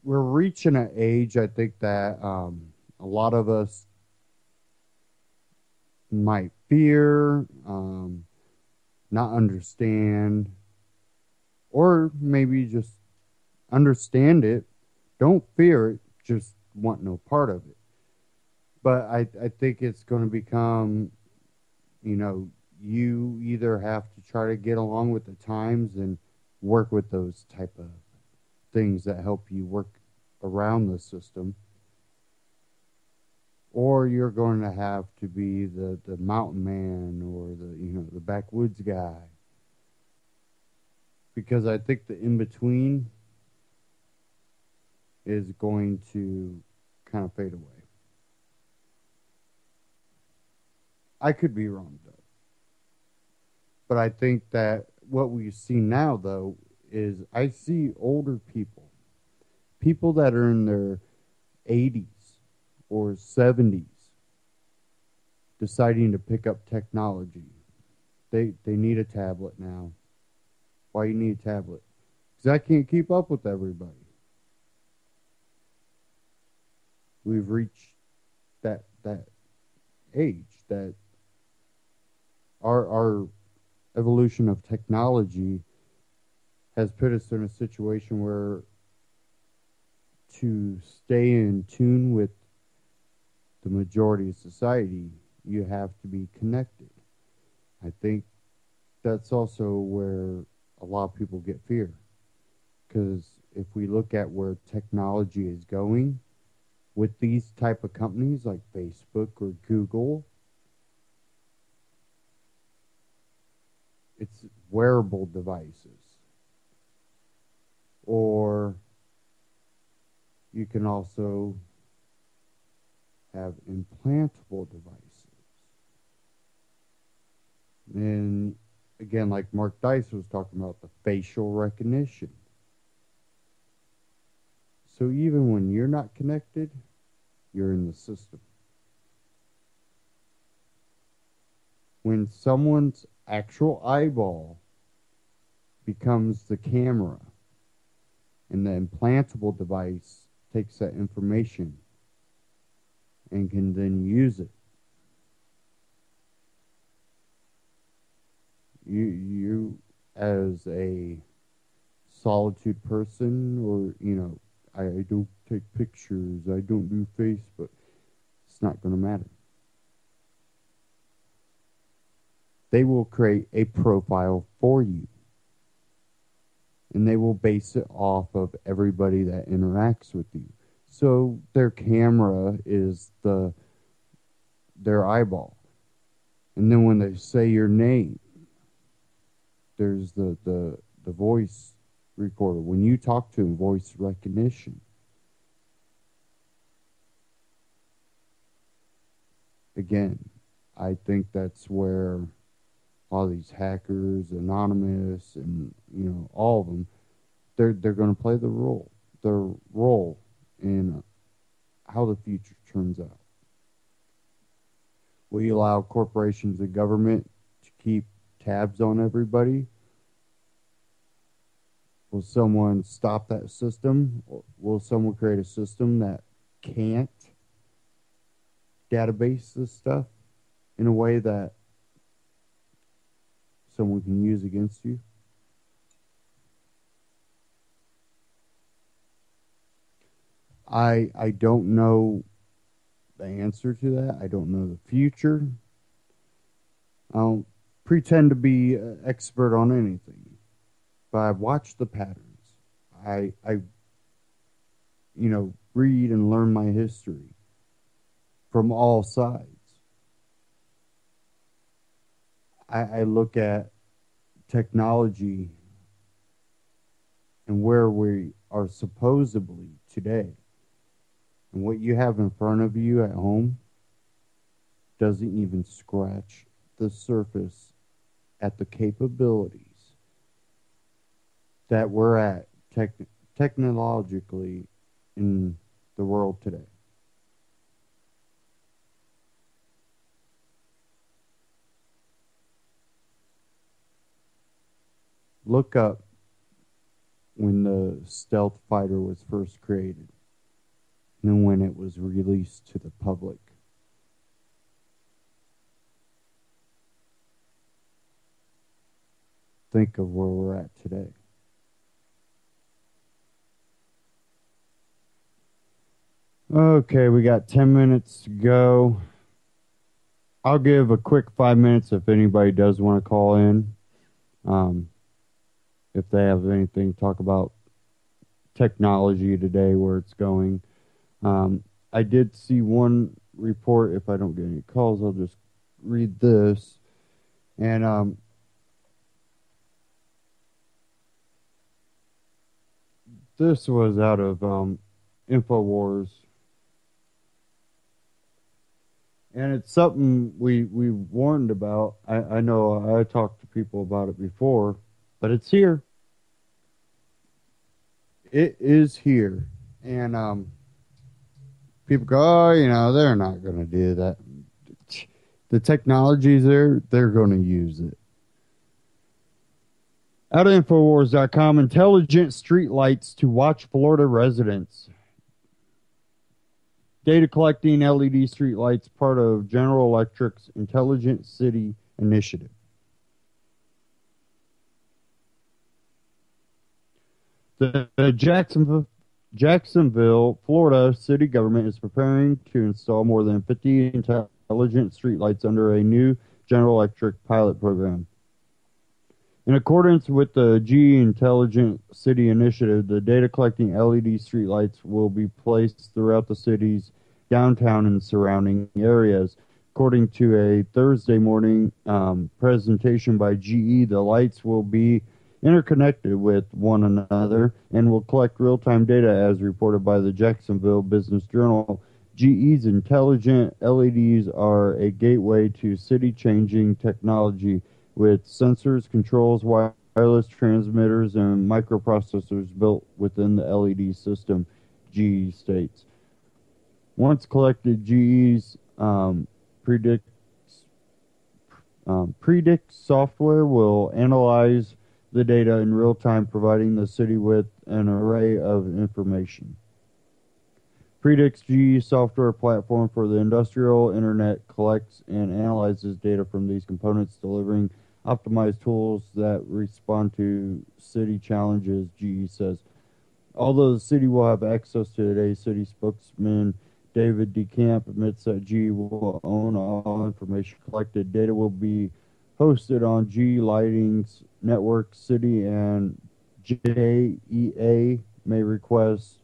reaching an age, I think, that a lot of us might fear, not understand, or maybe just understand it, don't fear it, just want no part of it. But I think it's going to become, you either have to try to get along with the times and work with those type of things that help you work around the system, or you're going to have to be the mountain man or the backwoods guy. Because I think the in-between is going to kind of fade away. I could be wrong, though. But I think that what we see now, though, is I see older people that are in their 80s or 70s, deciding to pick up technology. They need a tablet now. Why you need a tablet? Because I can't keep up with everybody. We've reached that age that our evolution of technology has put us in a situation where to stay in tune with the majority of society, you have to be connected. I think that's also where a lot of people get fear. Because if we look at where technology is going with these type of companies like Facebook or Google, it's wearable devices. Or you can also have implantable devices. And again, like Mark Dice was talking about, the facial recognition. So even when you're not connected, you're in the system. When someone's actual eyeball becomes the camera and the implantable device takes that information and can then use it, you as a solitude person, or I don't take pictures, I don't do Facebook, it's not going to matter. They will create a profile for you, and they will base it off of everybody that interacts with you. So their camera is their eyeball, and then when they say your name, there's the voice recorder. When you talk to them, voice recognition. Again, I think that's where all these hackers, Anonymous, and all of them, they're going to play their role in how the future turns out. Will you allow corporations and government to keep tabs on everybody? Will someone stop that system? Or will someone create a system that can't database this stuff in a way that someone can use against you? I don't know the answer to that. I don't know the future. I don't pretend to be an expert on anything, but I've watched the patterns. I read and learn my history from all sides. I look at technology and where we are supposedly today. And what you have in front of you at home doesn't even scratch the surface at the capabilities that we're at technologically in the world today. Look up when the stealth fighter was first created and when it was released to the public. Think of where we're at today. Okay, we got 10 minutes to go. I'll give a quick 5 minutes if anybody does want to call in. If they have anything to talk about technology today, where it's going. I did see one report. If I don't get any calls, I'll just read this. And this was out of InfoWars. And it's something we warned about. I know I talked to people about it before, but it's here. It is here. And people go, oh, you know, they're not going to do that. The technology's there. They're going to use it. Out of Infowars.com, intelligent street lights to watch Florida residents. Data collecting LED street lights, part of General Electric's Intelligent City Initiative. The Jacksonville, Florida city government is preparing to install more than 50 intelligent streetlights under a new General Electric pilot program. In accordance with the GE Intelligent City Initiative, the data collecting LED streetlights will be placed throughout the city's downtown and surrounding areas. According to a Thursday morning presentation by GE, the lights will be interconnected with one another and will collect real-time data as reported by the Jacksonville Business Journal. GE's intelligent LEDs are a gateway to city-changing technology with sensors, controls, wireless transmitters, and microprocessors built within the LED system, GE states. Once collected, GE's Predict software will analyze the data in real time, providing the city with an array of information. Predict's GE software platform for the industrial internet collects and analyzes data from these components, delivering optimized tools that respond to city challenges, GE says. Although the city will have access to today's city spokesman, David DeCamp, admits that GE will own all information collected. Data will be hosted on GE Lighting's network. City and JEA may request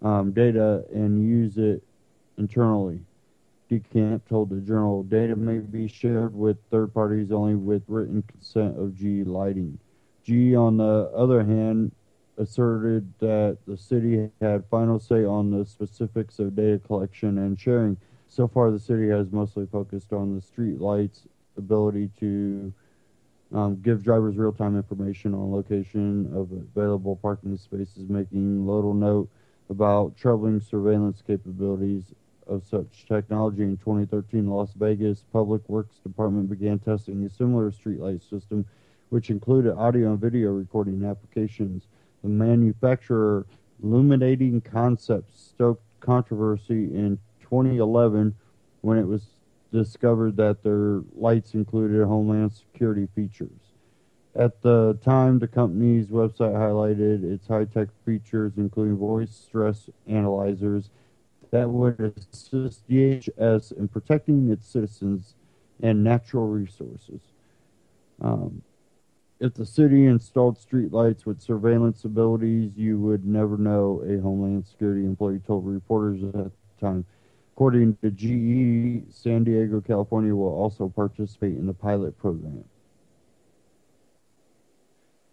data and use it internally. DeCamp told the Journal data may be shared with third parties only with written consent of GE Lighting. GE, on the other hand, asserted that the city had final say on the specifics of data collection and sharing. So far, the city has mostly focused on the street lights' ability to give drivers real-time information on location of available parking spaces, making little note about troubling surveillance capabilities of such technology. In 2013, Las Vegas Public Works Department began testing a similar streetlight system, which included audio and video recording applications. The manufacturer Illuminating Concepts stoked controversy in 2011 when it was discovered that their lights included homeland security features. At the time, the company's website highlighted its high-tech features, including voice stress analyzers that would assist DHS in protecting its citizens and natural resources. If the city installed streetlights with surveillance abilities, you would never know, a Homeland Security employee told reporters at the time. According to GE, San Diego, California will also participate in the pilot program.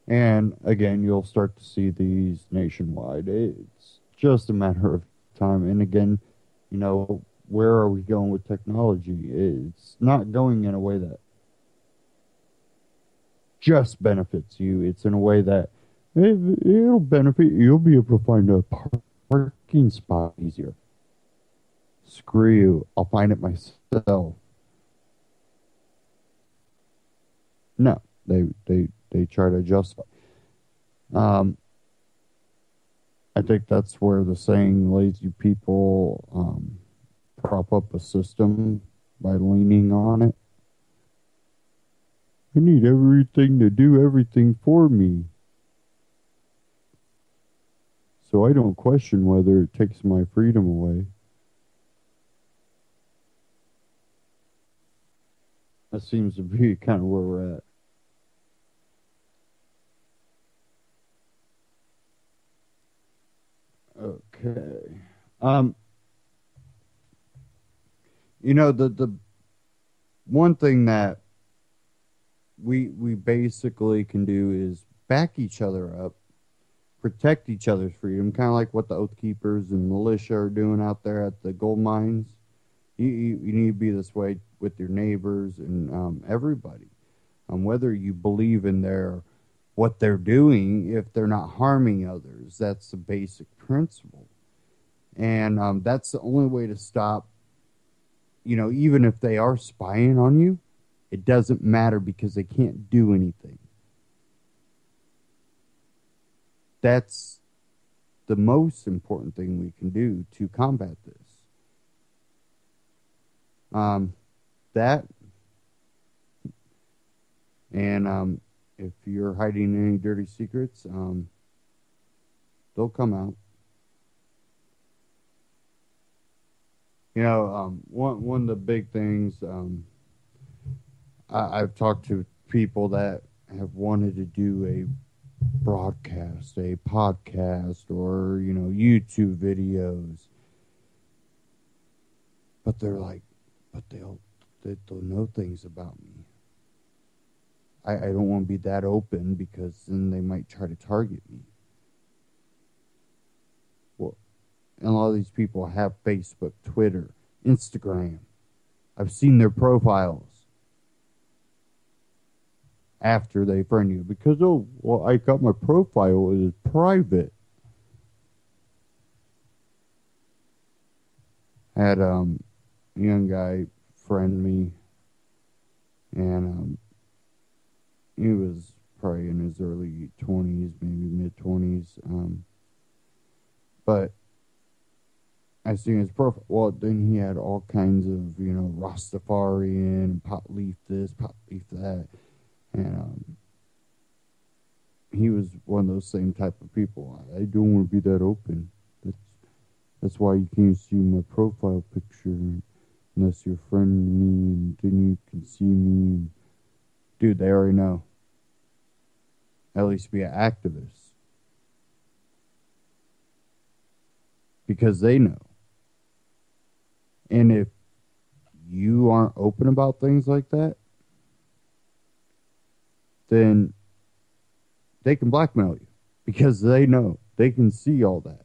And again, you'll start to see these nationwide. It's just a matter of time. And again, you know, where are we going with technology? It's not going in a way that just benefits you. It's in a way that it'll benefit you. You'll be able to find a parking spot easier. Screw you. I'll find it myself. No, they try to justify. I think that's where the saying lazy people prop up a system by leaning on it. I need everything to do everything for me, so I don't question whether it takes my freedom away. That seems to be kind of where we're at. Okay. You know, the one thing that we basically can do is back each other up, protect each other's freedom, kind of like what the Oath Keepers and militia are doing out there at the gold mines. You need to be this way with your neighbors and everybody. Whether you believe in what they're doing, if they're not harming others, that's the basic principle. And that's the only way to stop, you know, even if they are spying on you, it doesn't matter because they can't do anything. That's the most important thing we can do to combat this. That, and if you're hiding any dirty secrets, they'll come out. You know, one of the big things, I've talked to people that have wanted to do a broadcast, a podcast, or, you know, YouTube videos. But they're like, but they'll know things about me. I don't want to be that open because then they might try to target me. Well, and a lot of these people have Facebook, Twitter, Instagram. I've seen their profiles after they friend you because, oh, well, I got my profile as private. Had a young guy friend me, and he was probably in his early 20s, maybe mid-20s. But I seen his profile. Well, then he had all kinds of, you know, Rastafarian, pot leaf this, pot leaf that. And he was one of those same type of people. I don't want to be that open. That's why you can't see my profile picture unless you're friending me, and then you can see me. Dude, they already know. At least be an activist. Because they know. And if you aren't open about things like that, then they can blackmail you. Because they know. They can see all that.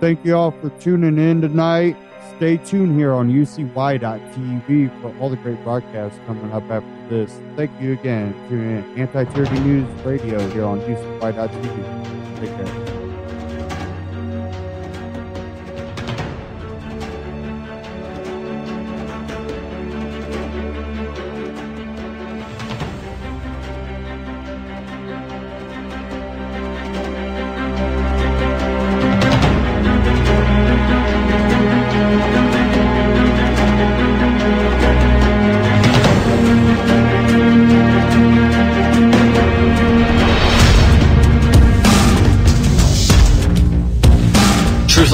Thank you all for tuning in tonight. Stay tuned here on UCY.TV for all the great broadcasts coming up after this. Thank you again. Tune in. Anti-Tyranny News Radio here on UCY.TV. Take care.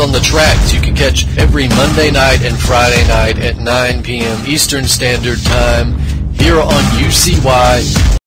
On the tracks, you can catch every Monday night and Friday night at 9 p.m. Eastern Standard Time here on UCY